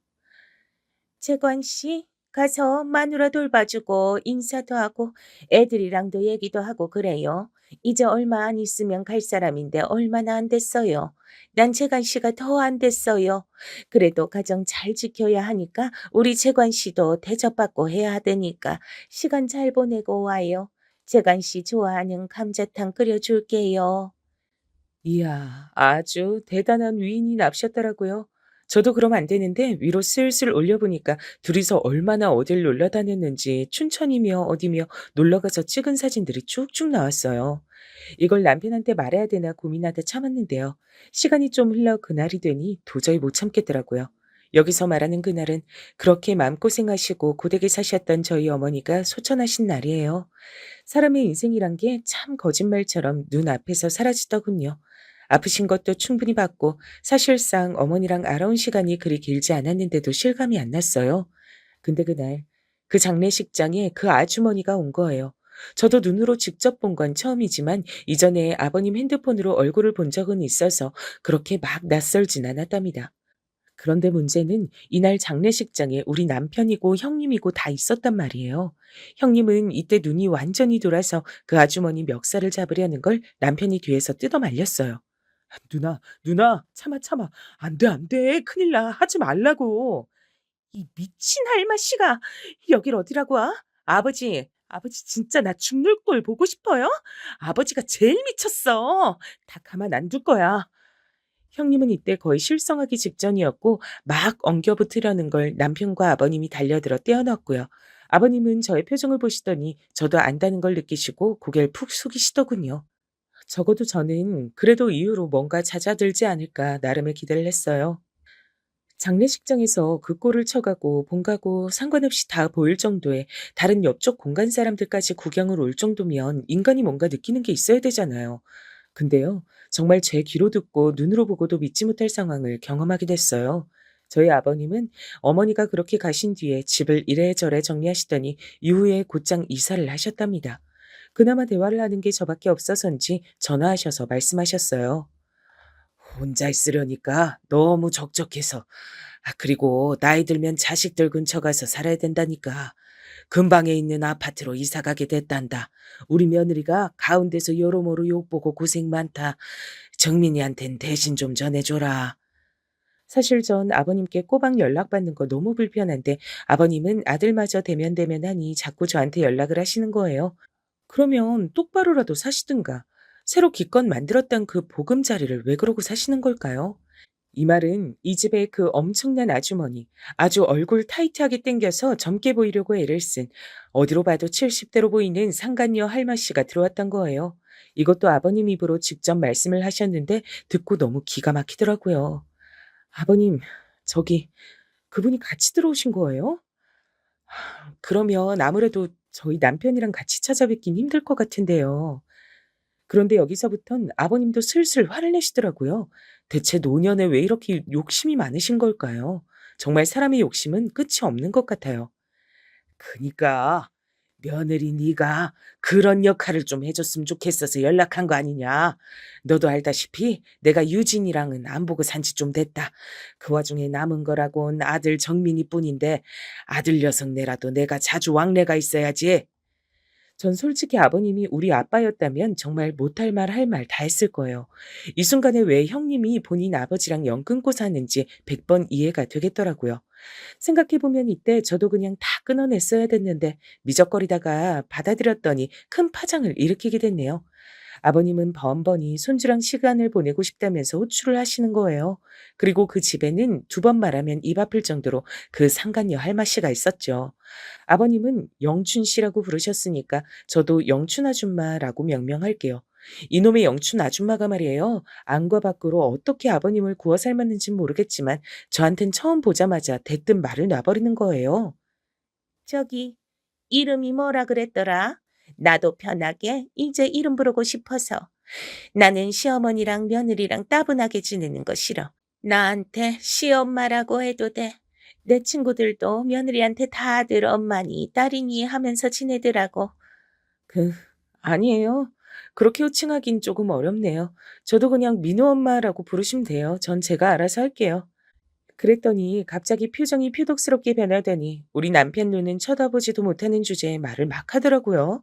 재관 씨, 가서 마누라 돌봐주고 인사도 하고 애들이랑도 얘기도 하고 그래요. 이제 얼마 안 있으면 갈 사람인데 얼마나 안 됐어요. 난 재관 씨가 더 안 됐어요. 그래도 가정 잘 지켜야 하니까 우리 재관 씨도 대접받고 해야 하다니까 시간 잘 보내고 와요. 재관 씨 좋아하는 감자탕 끓여줄게요. 이야, 아주 대단한 위인이 납셨더라고요. 저도 그럼 안 되는데 위로 슬슬 올려보니까 둘이서 얼마나 어딜 놀러 다녔는지 춘천이며 어디며 놀러가서 찍은 사진들이 쭉쭉 나왔어요. 이걸 남편한테 말해야 되나 고민하다 참았는데요. 시간이 좀 흘러 그날이 되니 도저히 못 참겠더라고요. 여기서 말하는 그날은 그렇게 마음고생하시고 고되게 사셨던 저희 어머니가 소천하신 날이에요. 사람의 인생이란 게 참 거짓말처럼 눈앞에서 사라지더군요. 아프신 것도 충분히 봤고 사실상 어머니랑 알아온 시간이 그리 길지 않았는데도 실감이 안 났어요. 근데 그날 그 장례식장에 그 아주머니가 온 거예요. 저도 눈으로 직접 본 건 처음이지만 이전에 아버님 핸드폰으로 얼굴을 본 적은 있어서 그렇게 막 낯설진 않았답니다. 그런데 문제는 이날 장례식장에 우리 남편이고 형님이고 다 있었단 말이에요. 형님은 이때 눈이 완전히 돌아서 그 아주머니 멱살을 잡으려는 걸 남편이 뒤에서 뜯어 말렸어요. 누나, 누나, 참아, 참아. 안 돼, 안 돼. 큰일 나. 하지 말라고. 이 미친 할마씨가 여길 어디라고 와? 아버지 진짜 나 죽는 꼴 보고 싶어요? 아버지가 제일 미쳤어. 다 가만 안 둘 거야. 형님은 이때 거의 실성하기 직전이었고 막 엉겨붙으려는 걸 남편과 아버님이 달려들어 떼어놨고요. 아버님은 저의 표정을 보시더니 저도 안다는 걸 느끼시고 고개를 푹 숙이시더군요. 적어도 저는 그래도 이후로 뭔가 잦아들지 않을까 나름의 기대를 했어요. 장례식장에서 그 꼴을 쳐가고 본가고 상관없이 다 보일 정도의 다른 옆쪽 공간 사람들까지 구경을 올 정도면 인간이 뭔가 느끼는 게 있어야 되잖아요. 근데요, 정말 제 귀로 듣고 눈으로 보고도 믿지 못할 상황을 경험하게 됐어요. 저희 아버님은 어머니가 그렇게 가신 뒤에 집을 이래저래 정리하시더니 이후에 곧장 이사를 하셨답니다. 그나마 대화를 하는 게 저밖에 없어서인지 전화하셔서 말씀하셨어요. 혼자 있으려니까 너무 적적해서. 그리고 나이 들면 자식들 근처 가서 살아야 된다니까. 근방에 있는 아파트로 이사 가게 됐단다. 우리 며느리가 가운데서 여러모로 욕보고 고생 많다. 정민이한텐 대신 좀 전해줘라. 사실 전 아버님께 꼬박 연락받는 거 너무 불편한데 아버님은 아들마저 대면대면하니 자꾸 저한테 연락을 하시는 거예요. 그러면 똑바로라도 사시든가. 새로 기껏 만들었던 그 보금자리를 왜 그러고 사시는 걸까요? 이 말은 이 집의 그 엄청난 아주머니, 아주 얼굴 타이트하게 당겨서 젊게 보이려고 애를 쓴 어디로 봐도 70대로 보이는 상간녀 할마씨가 들어왔던 거예요. 이것도 아버님 입으로 직접 말씀을 하셨는데 듣고 너무 기가 막히더라고요. 아버님, 저기 그분이 같이 들어오신 거예요? 그러면 아무래도 저희 남편이랑 같이 찾아뵙긴 힘들 것 같은데요. 그런데 여기서부턴 아버님도 슬슬 화를 내시더라고요. 대체 노년에 왜 이렇게 욕심이 많으신 걸까요? 정말 사람의 욕심은 끝이 없는 것 같아요. 그니까 며느리 네가 그런 역할을 좀 해줬으면 좋겠어서 연락한 거 아니냐. 너도 알다시피 내가 유진이랑은 안 보고 산지 좀 됐다. 그 와중에 남은 거라곤 아들 정민이 뿐인데 아들 녀석네라도 내가 자주 왕래가 있어야지. 전 솔직히 아버님이 우리 아빠였다면 정말 못할 말 할 말 다 했을 거예요. 이 순간에 왜 형님이 본인 아버지랑 연 끊고 사는지 100번 이해가 되겠더라고요. 생각해보면 이때 저도 그냥 다 끊어냈어야 됐는데 미적거리다가 받아들였더니 큰 파장을 일으키게 됐네요. 아버님은 번번이 손주랑 시간을 보내고 싶다면서 호출을 하시는 거예요. 그리고 그 집에는 두 번 말하면 입 아플 정도로 그 상간녀 할마씨가 있었죠. 아버님은 영춘 씨라고 부르셨으니까 저도 영춘 아줌마라고 명명할게요. 이놈의 영춘 아줌마가 말이에요. 안과 밖으로 어떻게 아버님을 구워 삶았는진 모르겠지만 저한텐 처음 보자마자 대뜸 말을 놔버리는 거예요. 저기 이름이 뭐라 그랬더라? 나도 편하게 이제 이름 부르고 싶어서. 나는 시어머니랑 며느리랑 따분하게 지내는 거 싫어. 나한테 시엄마라고 해도 돼. 내 친구들도 며느리한테 다들 엄마니 딸이니 하면서 지내더라고. 아니에요. 그렇게 호칭하긴 조금 어렵네요. 저도 그냥 민호 엄마라고 부르시면 돼요. 전 제가 알아서 할게요. 그랬더니 갑자기 표정이 표독스럽게 변하더니 우리 남편 눈은 쳐다보지도 못하는 주제에 말을 막 하더라고요.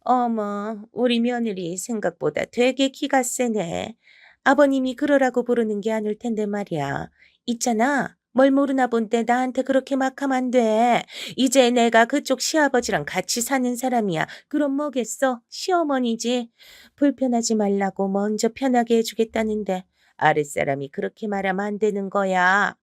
어머, 우리 며느리 생각보다 되게 기가 세네. 아버님이 그러라고 부르는 게 아닐 텐데 말이야. 있잖아. 뭘 모르나 본데 나한테 그렇게 막 하면 안 돼. 이제 내가 그쪽 시아버지랑 같이 사는 사람이야. 그럼 뭐겠어? 시어머니지. 불편하지 말라고 먼저 편하게 해주겠다는데 아랫사람이 그렇게 말하면 안 되는 거야.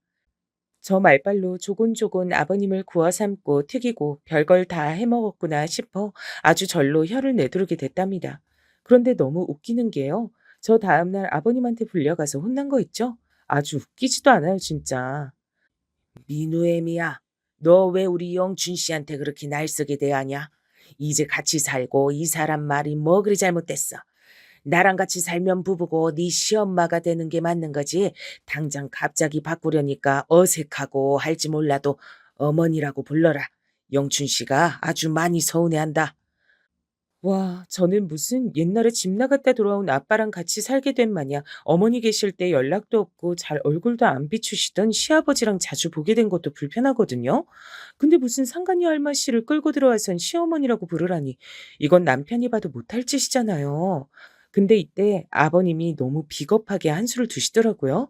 저 말발로 조곤조곤 아버님을 구워 삶고 튀기고 별걸 다 해먹었구나 싶어 아주 절로 혀를 내두르게 됐답니다. 그런데 너무 웃기는 게요. 저 다음날 아버님한테 불려가서 혼난 거 있죠? 아주 웃기지도 않아요, 진짜. 민우애미야, 너 왜 우리 영춘 씨한테 그렇게 날쌔게 대하냐? 이제 같이 살고 이 사람 말이 뭐 그리 잘못됐어? 나랑 같이 살면 부부고 네 시엄마가 되는 게 맞는 거지. 당장 갑자기 바꾸려니까 어색하고 할지 몰라도 어머니라고 불러라. 영춘 씨가 아주 많이 서운해한다. 와, 저는 무슨 옛날에 집 나갔다 돌아온 아빠랑 같이 살게 된 마냥 어머니 계실 때 연락도 없고 잘 얼굴도 안 비추시던 시아버지랑 자주 보게 된 것도 불편하거든요. 근데 무슨 상간녀 할머니를 끌고 들어와선 시어머니라고 부르라니 이건 남편이 봐도 못할 짓이잖아요. 근데 이때 아버님이 너무 비겁하게 한수를 두시더라고요.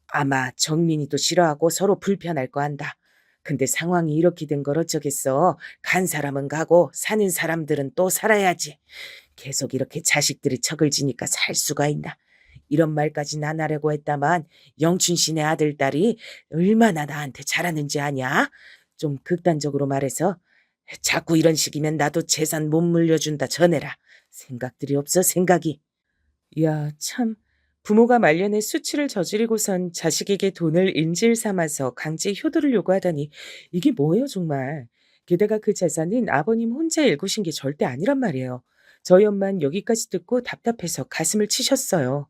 아마 정민이도 싫어하고 서로 불편할 거 한다. 근데 상황이 이렇게 된 걸 어쩌겠어. 간 사람은 가고 사는 사람들은 또 살아야지. 계속 이렇게 자식들이 척을 지니까 살 수가 있나. 이런 말까지는 안 하려고 했다만 영춘 씨네 아들, 딸이 얼마나 나한테 잘하는지 아냐? 좀 극단적으로 말해서 자꾸 이런 식이면 나도 재산 못 물려준다 전해라. 생각들이 없어 생각이. 이야 참 부모가 말년에 수치를 저지르고선 자식에게 돈을 인질 삼아서 강제 효도를 요구하다니 이게 뭐예요 정말. 게다가 그 재산은 아버님 혼자 일구신 게 절대 아니란 말이에요. 저희 엄만 여기까지 듣고 답답해서 가슴을 치셨어요.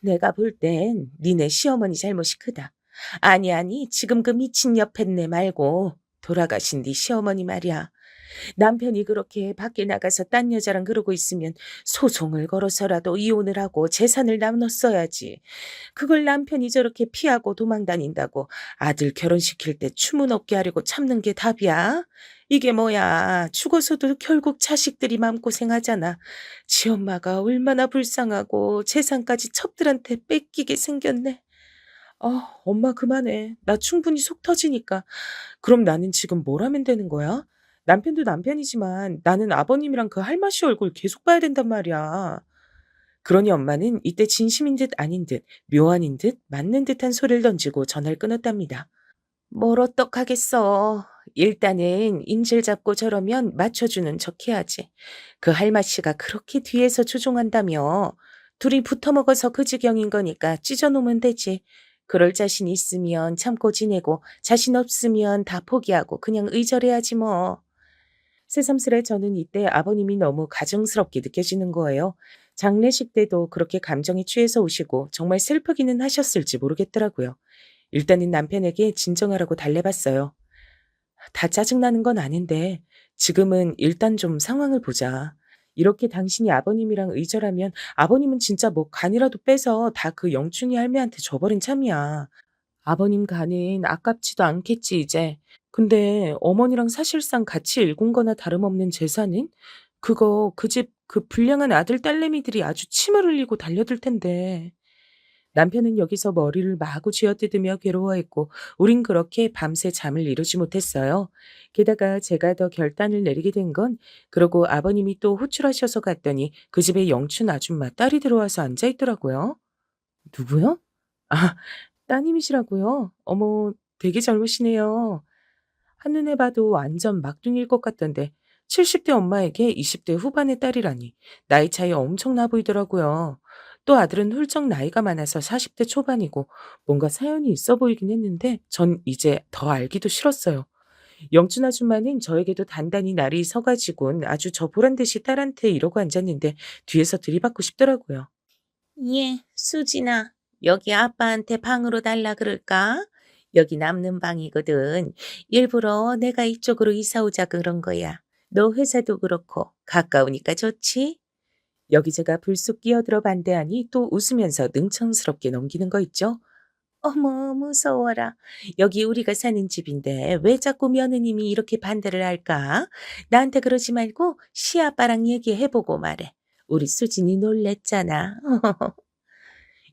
내가 볼 땐 니네 시어머니 잘못이 크다. 아니 아니 지금 그 미친 옆했네 말고 돌아가신 네 시어머니 말이야. 남편이 그렇게 밖에 나가서 딴 여자랑 그러고 있으면 소송을 걸어서라도 이혼을 하고 재산을 나눴어야지. 그걸 남편이 저렇게 피하고 도망 다닌다고 아들 결혼시킬 때 추문 없게 하려고 참는 게 답이야? 이게 뭐야. 죽어서도 결국 자식들이 마음고생하잖아. 지 엄마가 얼마나 불쌍하고 재산까지 첩들한테 뺏기게 생겼네. 엄마 그만해. 나 충분히 속 터지니까. 그럼 나는 지금 뭘 하면 되는 거야? 남편도 남편이지만 나는 아버님이랑 그 할마씨 얼굴 계속 봐야 된단 말이야. 그러니 엄마는 이때 진심인 듯 아닌 듯 묘안인 듯 맞는 듯한 소리를 던지고 전화를 끊었답니다. 뭘 어떡하겠어. 일단은 인질 잡고 저러면 맞춰주는 척 해야지. 그 할마씨가 그렇게 뒤에서 조종한다며. 둘이 붙어먹어서 그 지경인 거니까 찢어놓으면 되지. 그럴 자신 있으면 참고 지내고 자신 없으면 다 포기하고 그냥 의절해야지 뭐. 새삼스레 저는 이때 아버님이 너무 가증스럽게 느껴지는 거예요. 장례식 때도 그렇게 감정에 취해서 오시고 정말 슬프기는 하셨을지 모르겠더라고요. 일단은 남편에게 진정하라고 달래봤어요. 다 짜증나는 건 아닌데 지금은 일단 좀 상황을 보자. 이렇게 당신이 아버님이랑 의절하면 아버님은 진짜 뭐 간이라도 빼서 다 그 영춘이 할매한테 줘버린 참이야. 아버님 간은 아깝지도 않겠지 이제. 근데 어머니랑 사실상 같이 일군 거나 다름없는 재산은? 그거 그 집 그 불량한 아들 딸내미들이 아주 침을 흘리고 달려들 텐데. 남편은 여기서 머리를 마구 쥐어뜯으며 괴로워했고 우린 그렇게 밤새 잠을 이루지 못했어요. 게다가 제가 더 결단을 내리게 된 건 그러고 아버님이 또 호출하셔서 갔더니 그 집에 영춘 아줌마 딸이 들어와서 앉아있더라고요. 누구요? 아, 따님이시라고요? 어머, 되게 젊으시네요. 한눈에 봐도 완전 막둥이일 것 같던데 70대 엄마에게 20대 후반의 딸이라니 나이 차이 엄청나 보이더라고요. 또 아들은 훌쩍 나이가 많아서 40대 초반이고 뭔가 사연이 있어 보이긴 했는데 전 이제 더 알기도 싫었어요. 영춘 아줌마는 저에게도 단단히 날이 서가지고는 아주 저 보란 듯이 딸한테 이러고 앉았는데 뒤에서 들이받고 싶더라고요. 예, 수진아. 여기 아빠한테 방으로 달라 그럴까? 여기 남는 방이거든. 일부러 내가 이쪽으로 이사 오자 그런 거야. 너 회사도 그렇고 가까우니까 좋지? 여기 제가 불쑥 끼어들어 반대하니 또 웃으면서 능청스럽게 넘기는 거 있죠? 어머, 무서워라. 여기 우리가 사는 집인데 왜 자꾸 며느님이 이렇게 반대를 할까? 나한테 그러지 말고 시아빠랑 얘기해보고 말해. 우리 수진이 놀랬잖아.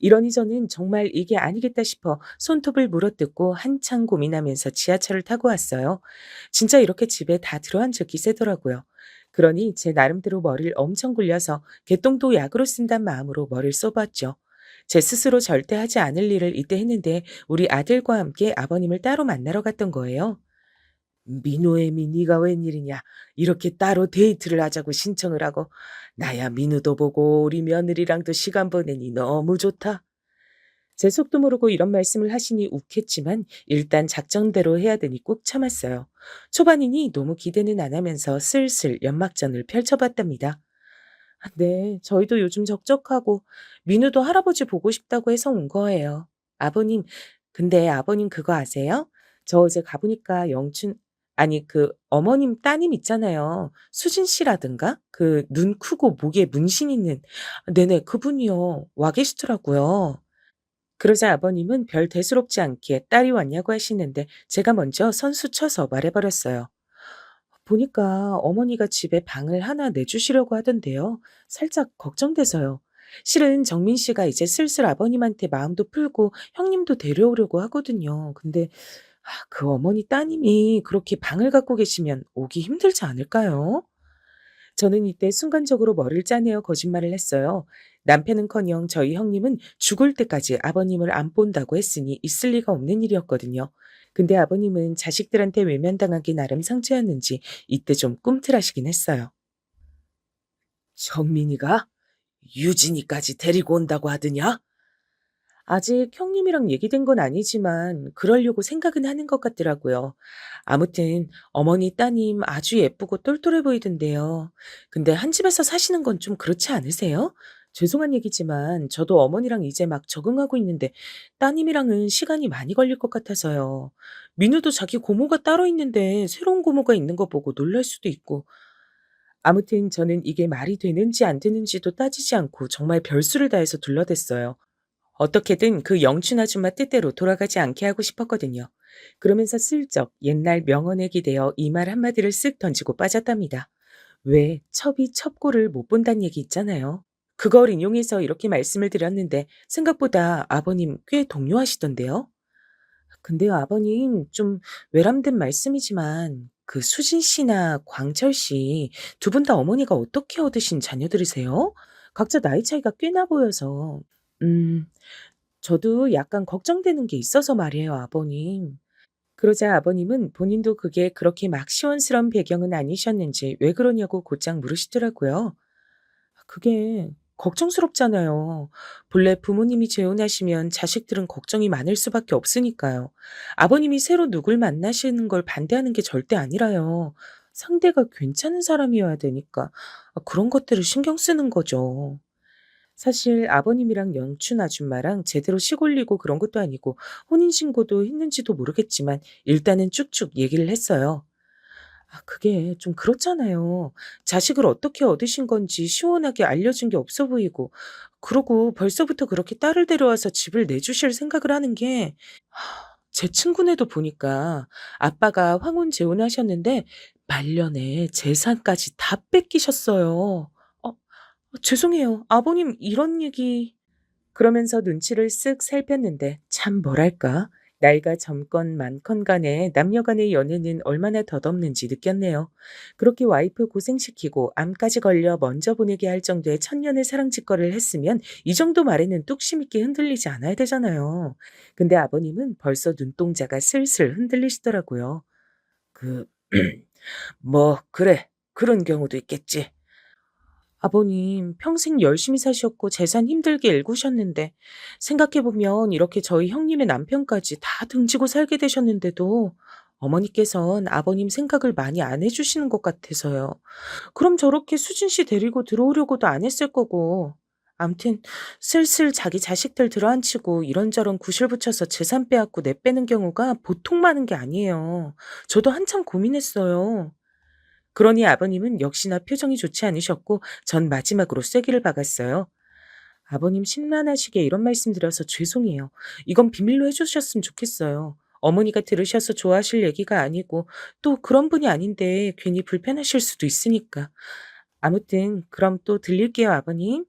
이러니 저는 정말 이게 아니겠다 싶어 손톱을 물어뜯고 한참 고민하면서 지하철을 타고 왔어요. 진짜 이렇게 집에 다 들어앉을 기세더라고요. 그러니 제 나름대로 머리를 엄청 굴려서 개똥도 약으로 쓴단 마음으로 머리를 써봤죠. 제 스스로 절대 하지 않을 일을 이때 했는데 우리 아들과 함께 아버님을 따로 만나러 갔던 거예요. 민호애미 네가 웬일이냐. 이렇게 따로 데이트를 하자고 신청을 하고. 나야 민우도 보고 우리 며느리랑도 시간 보내니 너무 좋다. 제 속도 모르고 이런 말씀을 하시니 욱했지만 일단 작정대로 해야 되니 꾹 참았어요. 초반이니 너무 기대는 안 하면서 슬슬 연막전을 펼쳐봤답니다. 아, 네, 저희도 요즘 적적하고 민우도 할아버지 보고 싶다고 해서 온 거예요. 아버님, 근데 아버님 그거 아세요? 저 어제 가보니까 아니 그 어머님 따님 있잖아요. 수진 씨라든가 그 눈 크고 목에 문신 있는 네네 그분이요. 와 계시더라고요. 그러자 아버님은 별 대수롭지 않게 딸이 왔냐고 하시는데 제가 먼저 선수 쳐서 말해버렸어요. 보니까 어머니가 집에 방을 하나 내주시려고 하던데요. 살짝 걱정돼서요. 실은 정민 씨가 이제 슬슬 아버님한테 마음도 풀고 형님도 데려오려고 하거든요. 근데 그 어머니 따님이 그렇게 방을 갖고 계시면 오기 힘들지 않을까요? 저는 이때 순간적으로 머리를 짜내어 거짓말을 했어요. 남편은커녕 저희 형님은 죽을 때까지 아버님을 안 본다고 했으니 있을 리가 없는 일이었거든요. 근데 아버님은 자식들한테 외면당하기 나름 상처였는지 이때 좀 꿈틀하시긴 했어요. 정민이가 유진이까지 데리고 온다고 하더냐? 아직 형님이랑 얘기된 건 아니지만 그러려고 생각은 하는 것 같더라고요. 아무튼 어머니 따님 아주 예쁘고 똘똘해 보이던데요. 근데 한 집에서 사시는 건 좀 그렇지 않으세요? 죄송한 얘기지만 저도 어머니랑 이제 막 적응하고 있는데 따님이랑은 시간이 많이 걸릴 것 같아서요. 민우도 자기 고모가 따로 있는데 새로운 고모가 있는 거 보고 놀랄 수도 있고. 아무튼 저는 이게 말이 되는지 안 되는지도 따지지 않고 정말 별수를 다해서 둘러댔어요. 어떻게든 그 영춘 아줌마 뜻대로 돌아가지 않게 하고 싶었거든요. 그러면서 슬쩍 옛날 명언에 기대어 이 말 한마디를 쓱 던지고 빠졌답니다. 왜 첩이 첩고를 못 본다는 얘기 있잖아요. 그걸 인용해서 이렇게 말씀을 드렸는데 생각보다 아버님 꽤 동요하시던데요. 근데요, 아버님 좀 외람된 말씀이지만 그 수진 씨나 광철 씨 두 분 다 어머니가 어떻게 얻으신 자녀들이세요? 각자 나이 차이가 꽤나 보여서. 음. 저도 약간 걱정되는 게 있어서 말이에요, 아버님. 그러자 아버님은 본인도 그게 그렇게 막 시원스러운 배경은 아니셨는지 왜 그러냐고 곧장 물으시더라고요. 그게 걱정스럽잖아요. 본래 부모님이 재혼하시면 자식들은 걱정이 많을 수밖에 없으니까요. 아버님이 새로 누굴 만나시는 걸 반대하는 게 절대 아니라요. 상대가 괜찮은 사람이어야 되니까 그런 것들을 신경 쓰는 거죠. 사실 아버님이랑 영춘 아줌마랑 제대로 시골리고 그런 것도 아니고 혼인신고도 했는지도 모르겠지만 일단은 쭉쭉 얘기를 했어요. 그게 좀 그렇잖아요. 자식을 어떻게 얻으신 건지 시원하게 알려준 게 없어 보이고, 그러고 벌써부터 그렇게 딸을 데려와서 집을 내주실 생각을 하는 게, 제 친구네도 보니까 아빠가 황혼 재혼하셨는데 말년에 재산까지 다 뺏기셨어요. 죄송해요. 아버님 이런 얘기. 그러면서 눈치를 쓱 살폈는데 참 뭐랄까. 나이가 젊건 많건 간에 남녀 간의 연애는 얼마나 덧없는지 느꼈네요. 그렇게 와이프 고생시키고 암까지 걸려 먼저 보내게 할 정도의 천년의 사랑짓거리를 했으면 이 정도 말에는 뚝심 있게 흔들리지 않아야 되잖아요. 근데 아버님은 벌써 눈동자가 슬슬 흔들리시더라고요. 그, 뭐, 그래. 그런 경우도 있겠지. 아버님 평생 열심히 사셨고 재산 힘들게 일구셨는데 생각해보면 이렇게 저희 형님의 남편까지 다 등지고 살게 되셨는데도 어머니께선 아버님 생각을 많이 안 해주시는 것 같아서요. 그럼 저렇게 수진 씨 데리고 들어오려고도 안 했을 거고. 암튼 슬슬 자기 자식들 들어앉히고 이런저런 구실 붙여서 재산 빼앗고 내빼는 경우가 보통 많은 게 아니에요. 저도 한참 고민했어요. 그러니 아버님은 역시나 표정이 좋지 않으셨고 전 마지막으로 쐐기를 박았어요. 아버님 심란하시게 이런 말씀 드려서 죄송해요. 이건 비밀로 해주셨으면 좋겠어요. 어머니가 들으셔서 좋아하실 얘기가 아니고 또 그런 분이 아닌데 괜히 불편하실 수도 있으니까. 아무튼 그럼 또 들릴게요, 아버님.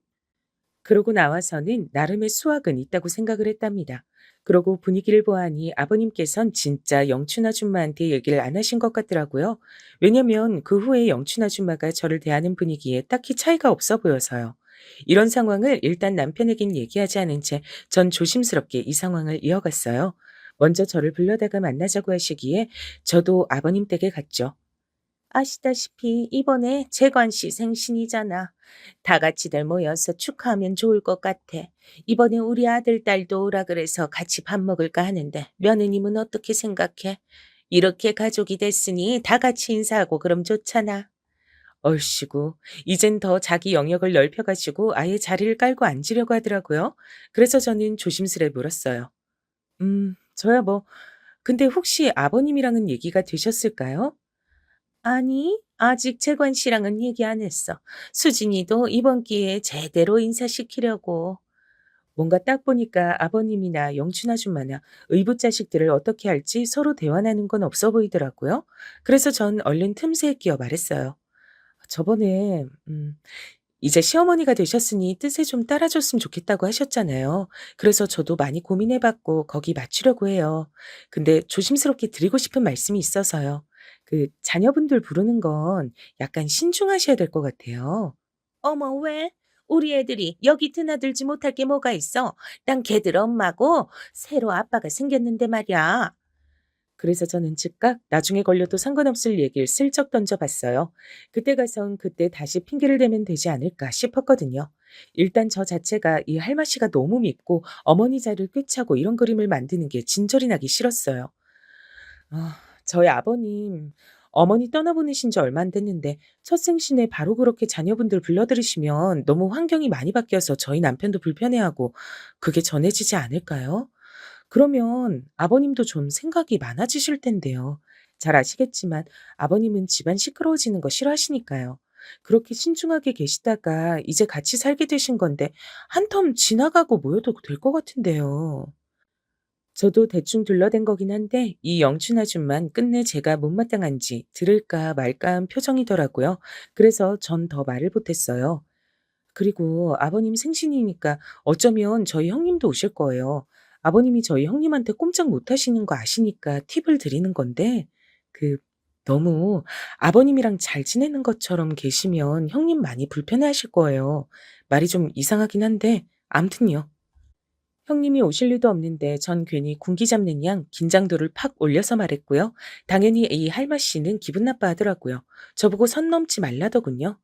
그러고 나와서는 나름의 수학은 있다고 생각을 했답니다. 그러고 분위기를 보아하니 아버님께선 진짜 영춘 아줌마한테 얘기를 안 하신 것 같더라고요. 왜냐면 그 후에 영춘 아줌마가 저를 대하는 분위기에 딱히 차이가 없어 보여서요. 이런 상황을 일단 남편에겐 얘기하지 않은 채 전 조심스럽게 이 상황을 이어갔어요. 먼저 저를 불러다가 만나자고 하시기에 저도 아버님 댁에 갔죠. 아시다시피 이번에 재관 씨 생신이잖아. 다 같이들 모여서 축하하면 좋을 것 같아. 이번에 우리 아들, 딸도 오라 그래서 같이 밥 먹을까 하는데 며느님은 어떻게 생각해? 이렇게 가족이 됐으니 다 같이 인사하고 그럼 좋잖아. 얼씨구, 이젠 더 자기 영역을 넓혀가지고 아예 자리를 깔고 앉으려고 하더라고요. 그래서 저는 조심스레 물었어요. 저야 뭐, 근데 혹시 아버님이랑은 얘기가 되셨을까요? 아니, 아직 재관 씨랑은 얘기 안 했어. 수진이도 이번 기회에 제대로 인사시키려고. 뭔가 딱 보니까 아버님이나 영춘 아줌마나 의붓 자식들을 어떻게 할지 서로 대화하는 건 없어 보이더라고요. 그래서 전 얼른 틈새에 끼어 말했어요. 저번에 이제 시어머니가 되셨으니 뜻에 좀 따라줬으면 좋겠다고 하셨잖아요. 그래서 저도 많이 고민해봤고 거기 맞추려고 해요. 근데 조심스럽게 드리고 싶은 말씀이 있어서요. 그 자녀분들 부르는 건 약간 신중하셔야 될 것 같아요. 어머, 왜? 우리 애들이 여기 드나들지 못할 게 뭐가 있어? 난 걔들 엄마고 새로 아빠가 생겼는데 말이야. 그래서 저는 즉각 나중에 걸려도 상관없을 얘기를 슬쩍 던져봤어요. 그때 가선 그때 다시 핑계를 대면 되지 않을까 싶었거든요. 일단 저 자체가 이 할마 씨가 너무 밉고 어머니 자리를 꿰차고 이런 그림을 만드는 게 진절이 나기 싫었어요. 저희 아버님, 어머니 떠나보내신 지 얼마 안 됐는데 첫 생신에 바로 그렇게 자녀분들 불러들이시면 너무 환경이 많이 바뀌어서 저희 남편도 불편해하고 그게 전해지지 않을까요? 그러면 아버님도 좀 생각이 많아지실 텐데요. 잘 아시겠지만 아버님은 집안 시끄러워지는 거 싫어하시니까요. 그렇게 신중하게 계시다가 이제 같이 살게 되신 건데 한 텀 지나가고 모여도 될 것 같은데요. 저도 대충 둘러댄 거긴 한데 이 영춘 아줌만 끝내 제가 못마땅한지 들을까 말까 한 표정이더라고요. 그래서 전 더 말을 못했어요. 그리고 아버님 생신이니까 어쩌면 저희 형님도 오실 거예요. 아버님이 저희 형님한테 꼼짝 못 하시는 거 아시니까 팁을 드리는 건데, 그, 너무 아버님이랑 잘 지내는 것처럼 계시면 형님 많이 불편해 하실 거예요. 말이 좀 이상하긴 한데, 암튼요. 형님이 오실 리도 없는데 전 괜히 군기 잡는 양 긴장도를 팍 올려서 말했고요. 당연히 이 할마 씨는 기분 나빠하더라고요. 저보고 선 넘지 말라더군요.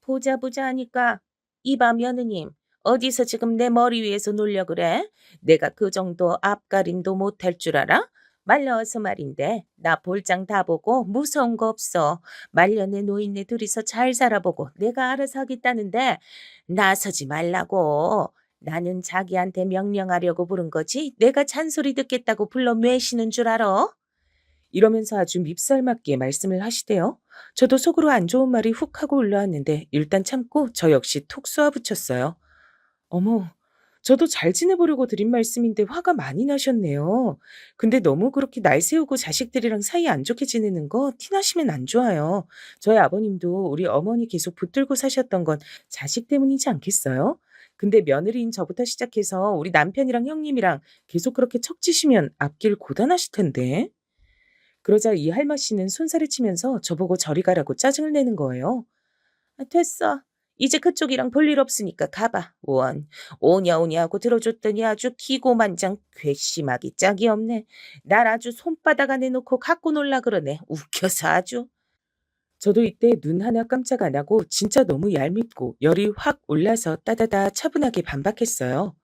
보자 보자 하니까 이봐 며느님 어디서 지금 내 머리 위에서 놀려 그래? 내가 그 정도 앞가림도 못할 줄 알아? 말려서 말인데 나 볼장 다 보고 무서운 거 없어. 말년에 노인네 둘이서 잘 살아보고 내가 알아서 하겠다는데 나서지 말라고. 나는 자기한테 명령하려고 부른 거지 내가 잔소리 듣겠다고 불러 매시는 줄 알아? 이러면서 아주 밉살맞게 말씀을 하시대요. 저도 속으로 안 좋은 말이 훅 하고 올라왔는데 일단 참고 저 역시 톡 쏘아붙였어요. 어머, 저도 잘 지내보려고 드린 말씀인데 화가 많이 나셨네요. 근데 너무 그렇게 날 세우고 자식들이랑 사이 안 좋게 지내는 거 티나시면 안 좋아요. 저희 아버님도 우리 어머니 계속 붙들고 사셨던 건 자식 때문이지 않겠어요? 근데 며느리인 저부터 시작해서 우리 남편이랑 형님이랑 계속 그렇게 척지시면 앞길 고단하실 텐데. 그러자 이 할머 씨는 손살을 치면서 저보고 저리 가라고 짜증을 내는 거예요. 아, 됐어. 이제 그쪽이랑 볼 일 없으니까 가봐. 원. 오냐 오냐 하고 들어줬더니 아주 기고만장 괘씸하기 짝이 없네. 날 아주 손바닥 안에 놓고 갖고 놀라 그러네. 웃겨서 아주. 저도 이때 눈 하나 깜짝 안 하고 진짜 너무 얄밉고 열이 확 올라서 따다다 차분하게 반박했어요.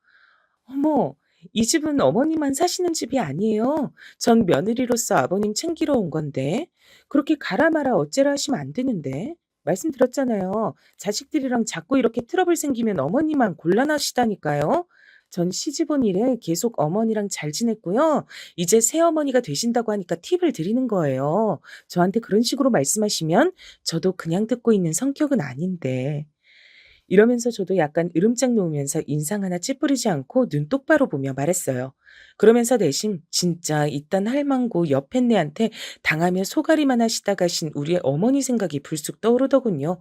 어머, 이 집은 어머니만 사시는 집이 아니에요. 전 며느리로서 아버님 챙기러 온 건데. 그렇게 가라 마라 어째라 하시면 안 되는데. 말씀드렸잖아요. 자식들이랑 자꾸 이렇게 트러블 생기면 어머니만 곤란하시다니까요. 전 시집 온 이래 계속 어머니랑 잘 지냈고요. 이제 새어머니가 되신다고 하니까 팁을 드리는 거예요. 저한테 그런 식으로 말씀하시면 저도 그냥 듣고 있는 성격은 아닌데. 이러면서 저도 약간 으름장 놓으면서 인상 하나 찌푸리지 않고 눈 똑바로 보며 말했어요. 그러면서 내심 진짜 이딴 할망구 옆했네한테 당하며 소가리만 하시다 가신 우리의 어머니 생각이 불쑥 떠오르더군요.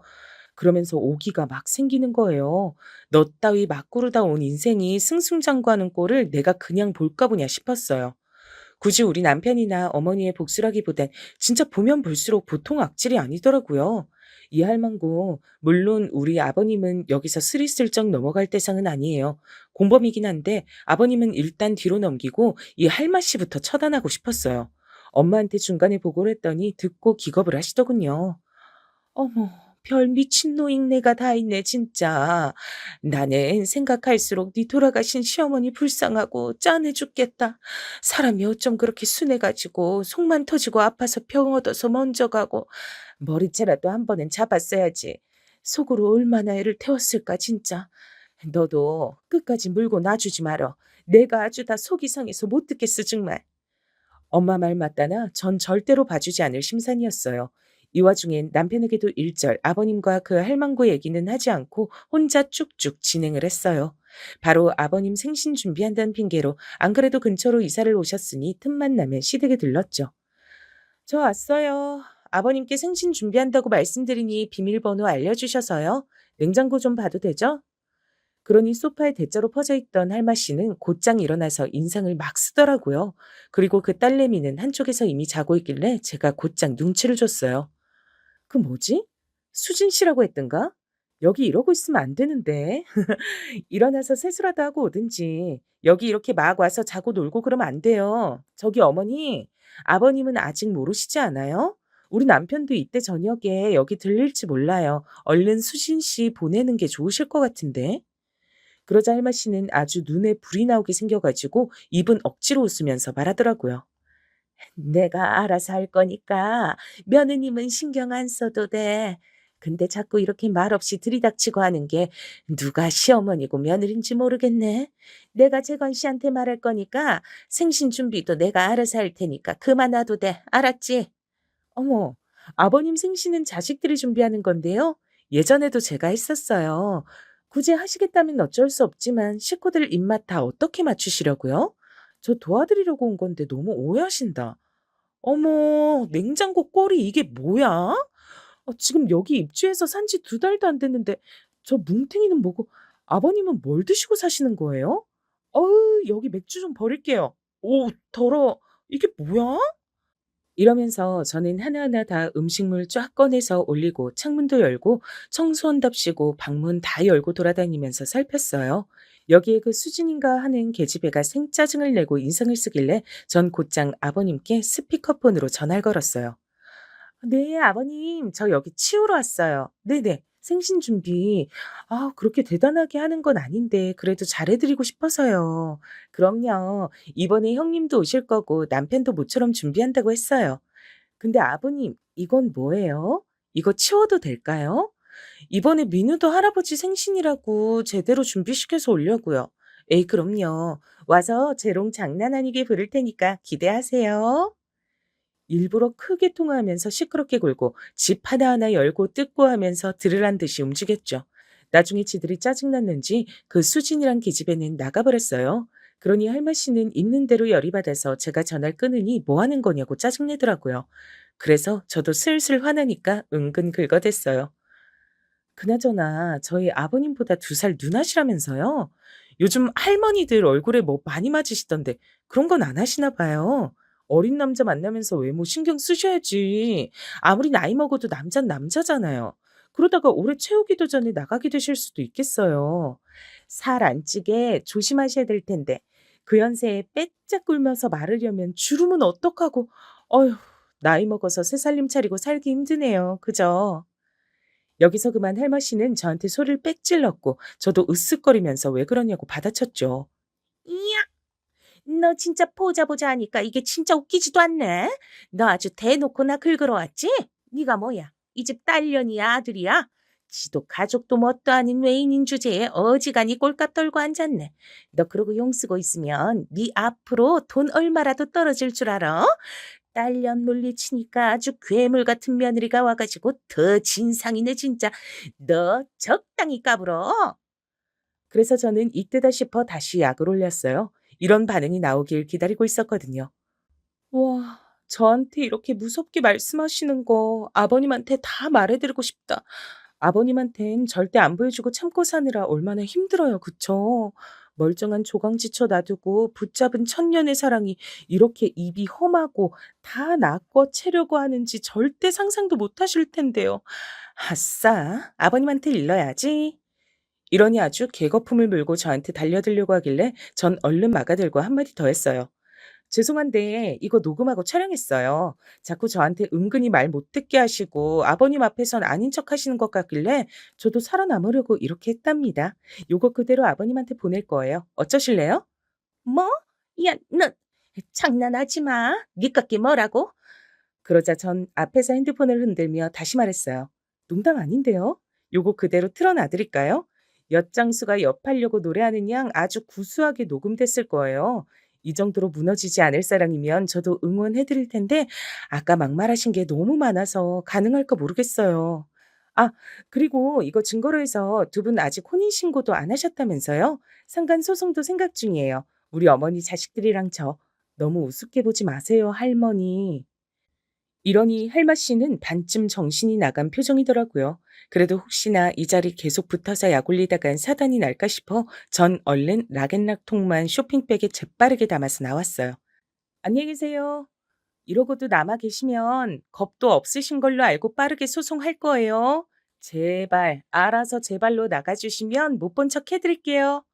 그러면서 오기가 막 생기는 거예요. 너 따위 막 구르다 온 인생이 승승장구하는 꼴을 내가 그냥 볼까 보냐 싶었어요. 굳이 우리 남편이나 어머니의 복수라기보단 진짜 보면 볼수록 보통 악질이 아니더라고요. 이 할망구, 물론 우리 아버님은 여기서 스리슬쩍 넘어갈 대상은 아니에요. 공범이긴 한데 아버님은 일단 뒤로 넘기고 이 할마 씨부터 처단하고 싶었어요. 엄마한테 중간에 보고를 했더니 듣고 기겁을 하시더군요. 어머, 별 미친 노인네가 다 있네, 진짜. 나는 생각할수록 네 돌아가신 시어머니 불쌍하고 짠해 죽겠다. 사람이 어쩜 그렇게 순해가지고 속만 터지고 아파서 병 얻어서 먼저 가고 머리채라도 한 번은 잡았어야지. 속으로 얼마나 애를 태웠을까, 진짜. 너도 끝까지 물고 놔주지 말어. 내가 아주 다 속이 상해서 못 듣겠어, 정말. 엄마 말 맞다나 전 절대로 봐주지 않을 심산이었어요. 이 와중엔 남편에게도 일절 아버님과 그 할망구 얘기는 하지 않고 혼자 쭉쭉 진행을 했어요. 바로 아버님 생신 준비한다는 핑계로 안 그래도 근처로 이사를 오셨으니 틈만 나면 시댁에 들렀죠. 저 왔어요. 아버님께 생신 준비한다고 말씀드리니 비밀번호 알려주셔서요. 냉장고 좀 봐도 되죠? 그러니 소파에 대자로 퍼져 있던 할마 씨는 곧장 일어나서 인상을 막 쓰더라고요. 그리고 그 딸내미는 한쪽에서 이미 자고 있길래 제가 곧장 눈치를 줬어요. 그 뭐지? 수진 씨라고 했던가? 여기 이러고 있으면 안 되는데. 일어나서 세수라도 하고 오든지. 여기 이렇게 막 와서 자고 놀고 그러면 안 돼요. 저기 어머니, 아버님은 아직 모르시지 않아요? 우리 남편도 이때 저녁에 여기 들릴지 몰라요. 얼른 수진 씨 보내는 게 좋으실 것 같은데. 그러자 할마 씨는 아주 눈에 불이 나오게 생겨가지고 입은 억지로 웃으면서 말하더라고요. 내가 알아서 할 거니까 며느님은 신경 안 써도 돼. 근데 자꾸 이렇게 말없이 들이닥치고 하는 게 누가 시어머니고 며느리인지 모르겠네. 내가 재건 씨한테 말할 거니까 생신 준비도 내가 알아서 할 테니까 그만 놔도 돼. 알았지? 어머, 아버님 생신은 자식들이 준비하는 건데요. 예전에도 제가 했었어요. 굳이 하시겠다면 어쩔 수 없지만 식구들 입맛 다 어떻게 맞추시려고요? 저 도와드리려고 온 건데 너무 오해하신다. 어머, 냉장고 꼴이 이게 뭐야? 지금 여기 입주해서 산지 2달도 안 됐는데 저 뭉탱이는 뭐고 아버님은 뭘 드시고 사시는 거예요? 어우, 여기 맥주 좀 버릴게요. 오, 더러워. 이게 뭐야? 이러면서 저는 하나하나 다 음식물 쫙 꺼내서 올리고 창문도 열고 청소한답시고 방문 다 열고 돌아다니면서 살폈어요. 여기에 그 수진인가 하는 계집애가 생짜증을 내고 인상을 쓰길래 전 곧장 아버님께 스피커폰으로 전화를 걸었어요. 네, 아버님, 저 여기 치우러 왔어요. 네네, 생신 준비. 그렇게 대단하게 하는 건 아닌데, 그래도 잘해드리고 싶어서요. 그럼요. 이번에 형님도 오실 거고, 남편도 모처럼 준비한다고 했어요. 근데 아버님, 이건 뭐예요? 이거 치워도 될까요? 이번에 민우도 할아버지 생신이라고 제대로 준비시켜서 오려고요. 에이, 그럼요. 와서 재롱 장난 아니게 부를 테니까 기대하세요. 일부러 크게 통화하면서 시끄럽게 굴고 집 하나하나 열고 뜯고 하면서 들으란 듯이 움직였죠. 나중에 지들이 짜증났는지 그 수진이란 기집애는 나가버렸어요. 그러니 할마 씨는 있는 대로 열이 받아서 제가 전화를 끊으니 뭐 하는 거냐고 짜증내더라고요. 그래서 저도 슬슬 화나니까 은근 긁어댔어요. 그나저나 저희 아버님보다 2살 누나시라면서요? 요즘 할머니들 얼굴에 뭐 많이 맞으시던데 그런 건 안 하시나 봐요. 어린 남자 만나면서 외모 신경 쓰셔야지. 아무리 나이 먹어도 남잔 남자잖아요. 그러다가 올해 채우기도 전에 나가게 되실 수도 있겠어요. 살 안 찌게 조심하셔야 될 텐데 그 연세에 빼짝 굶어서 마르려면 주름은 어떡하고. 어휴, 나이 먹어서 새 살림 차리고 살기 힘드네요. 그죠? 여기서 그만 할머 씨는 저한테 소리를 빽 질렀고 저도 으쓱거리면서 왜 그러냐고 받아쳤죠. 이야, 너 진짜 보자 보자 하니까 이게 진짜 웃기지도 않네. 너 아주 대놓고 나 긁으러 왔지? 네가 뭐야? 이 집 딸년이야 아들이야? 지도 가족도 뭣도 아닌 외인인 주제에 어지간히 꼴값 떨고 앉았네. 너 그러고 용 쓰고 있으면 네 앞으로 돈 얼마라도 떨어질 줄 알아? 딸년 물리치니까 아주 괴물 같은 며느리가 와가지고 더 진상이네 진짜. 너 적당히 까불어. 그래서 저는 이때다 싶어 다시 약을 올렸어요. 이런 반응이 나오길 기다리고 있었거든요. 와, 저한테 이렇게 무섭게 말씀하시는 거 아버님한테 다 말해드리고 싶다. 아버님한텐 절대 안 보여주고 참고 사느라 얼마나 힘들어요. 그쵸? 멀쩡한 조강지처 놔두고 붙잡은 천년의 사랑이 이렇게 입이 험하고 다 낚아 채려고 하는지 절대 상상도 못 하실 텐데요. 아싸, 아버님한테 일러야지. 이러니 아주 개거품을 물고 저한테 달려들려고 하길래 전 얼른 막아들고 한마디 더 했어요. 죄송한데 이거 녹음하고 촬영했어요. 자꾸 저한테 은근히 말 못 듣게 하시고 아버님 앞에선 아닌 척 하시는 것 같길래 저도 살아남으려고 이렇게 했답니다. 요거 그대로 아버님한테 보낼 거예요. 어쩌실래요? 뭐? 야, 너 장난하지 마. 니깎기 뭐라고? 그러자 전 앞에서 핸드폰을 흔들며 다시 말했어요. 농담 아닌데요? 요거 그대로 틀어놔드릴까요? 엿장수가 엿하려고 노래하는 양 아주 구수하게 녹음됐을 거예요. 이 정도로 무너지지 않을 사람이면 저도 응원해드릴 텐데 아까 막말하신 게 너무 많아서 가능할까 모르겠어요. 아, 그리고 이거 증거로 해서 두 분 아직 혼인신고도 안 하셨다면서요? 상간 소송도 생각 중이에요. 우리 어머니 자식들이랑 저 너무 우습게 보지 마세요, 할머니. 이러니 할마 씨는 반쯤 정신이 나간 표정이더라고요. 그래도 혹시나 이 자리 계속 붙어서 약 올리다간 사단이 날까 싶어 전 얼른 락앤락통만 쇼핑백에 재빠르게 담아서 나왔어요. 안녕히 계세요. 이러고도 남아 계시면 겁도 없으신 걸로 알고 빠르게 소송할 거예요. 제발 알아서 제 발로 나가주시면 못 본 척 해드릴게요.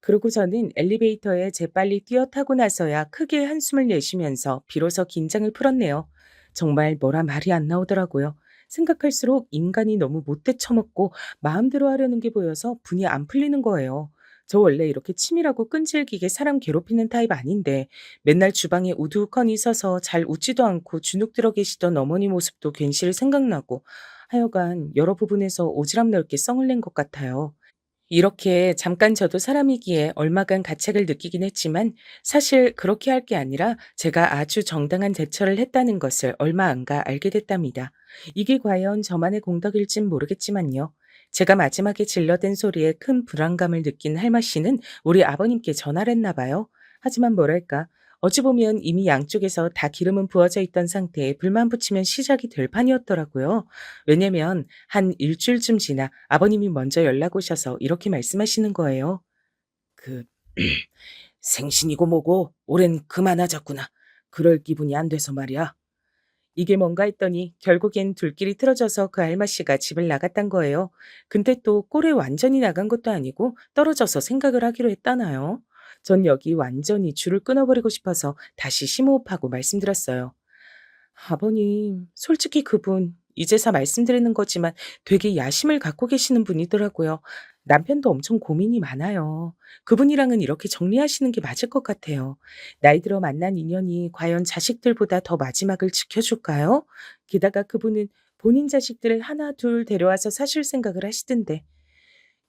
그러고 저는 엘리베이터에 재빨리 뛰어 타고 나서야 크게 한숨을 내쉬면서 비로소 긴장을 풀었네요. 정말 뭐라 말이 안 나오더라고요. 생각할수록 인간이 너무 못돼 처먹고 마음대로 하려는 게 보여서 분이 안 풀리는 거예요. 저 원래 이렇게 치밀하고 끈질기게 사람 괴롭히는 타입 아닌데 맨날 주방에 우두커니 서서 잘 웃지도 않고 주눅 들어 계시던 어머니 모습도 괜시리 생각나고 하여간 여러 부분에서 오지랖 넓게 썽을 낸 것 같아요. 이렇게 잠깐 저도 사람이기에 얼마간 가책을 느끼긴 했지만 사실 그렇게 할 게 아니라 제가 아주 정당한 대처를 했다는 것을 얼마 안 가 알게 됐답니다. 이게 과연 저만의 공덕일진 모르겠지만요. 제가 마지막에 질러댄 소리에 큰 불안감을 느낀 할마 씨는 우리 아버님께 전화를 했나 봐요. 하지만 뭐랄까 어찌 보면 이미 양쪽에서 다 기름은 부어져 있던 상태에 불만 붙이면 시작이 될 판이었더라고요. 왜냐면 한 일주일쯤 지나 아버님이 먼저 연락 오셔서 이렇게 말씀하시는 거예요. 그 생신이고 뭐고 올해는 그만하자꾸나. 그럴 기분이 안 돼서 말이야. 이게 뭔가 했더니 결국엔 둘끼리 틀어져서 그 알마 씨가 집을 나갔단 거예요. 근데 또 꼴에 완전히 나간 것도 아니고 떨어져서 생각을 하기로 했다나요? 전 여기 완전히 줄을 끊어버리고 싶어서 다시 심호흡하고 말씀드렸어요. 아버님, 솔직히 그분 이제서 말씀드리는 거지만 되게 야심을 갖고 계시는 분이더라고요. 남편도 엄청 고민이 많아요. 그분이랑은 이렇게 정리하시는 게 맞을 것 같아요. 나이 들어 만난 인연이 과연 자식들보다 더 마지막을 지켜줄까요? 게다가 그분은 본인 자식들을 하나 둘 데려와서 사실 생각을 하시던데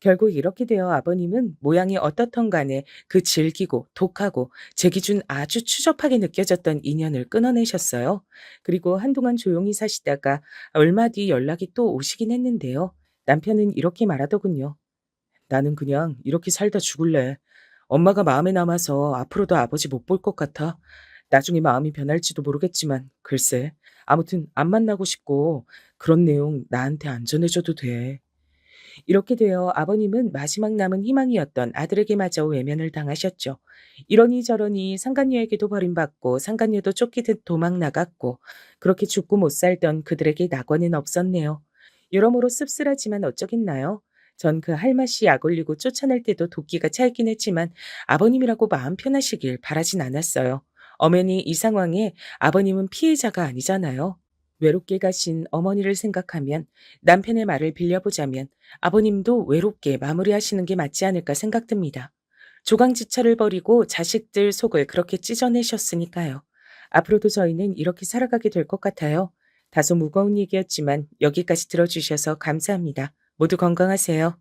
결국 이렇게 되어 아버님은 모양이 어떻던 간에 그 질기고 독하고 제 기준 아주 추접하게 느껴졌던 인연을 끊어내셨어요. 그리고 한동안 조용히 사시다가 얼마 뒤 연락이 또 오시긴 했는데요. 남편은 이렇게 말하더군요. 나는 그냥 이렇게 살다 죽을래. 엄마가 마음에 남아서 앞으로도 아버지 못 볼 것 같아. 나중에 마음이 변할지도 모르겠지만 글쎄. 아무튼 안 만나고 싶고 그런 내용 나한테 안 전해줘도 돼. 이렇게 되어 아버님은 마지막 남은 희망이었던 아들에게마저 외면을 당하셨죠. 이러니 저러니 상간녀에게도 버림받고 상간녀도 쫓기듯 도망 나갔고 그렇게 죽고 못 살던 그들에게 낙원은 없었네요. 여러모로 씁쓸하지만 어쩌겠나요? 전 그 할맛이 약 올리고 쫓아낼 때도 도끼가 차있긴 했지만 아버님이라고 마음 편하시길 바라진 않았어요. 엄연히 이 상황에 아버님은 피해자가 아니잖아요. 외롭게 가신 어머니를 생각하면 남편의 말을 빌려보자면 아버님도 외롭게 마무리하시는 게 맞지 않을까 생각됩니다. 조강지처를 버리고 자식들 속을 그렇게 찢어내셨으니까요. 앞으로도 저희는 이렇게 살아가게 될 것 같아요. 다소 무거운 얘기였지만 여기까지 들어주셔서 감사합니다. 모두 건강하세요.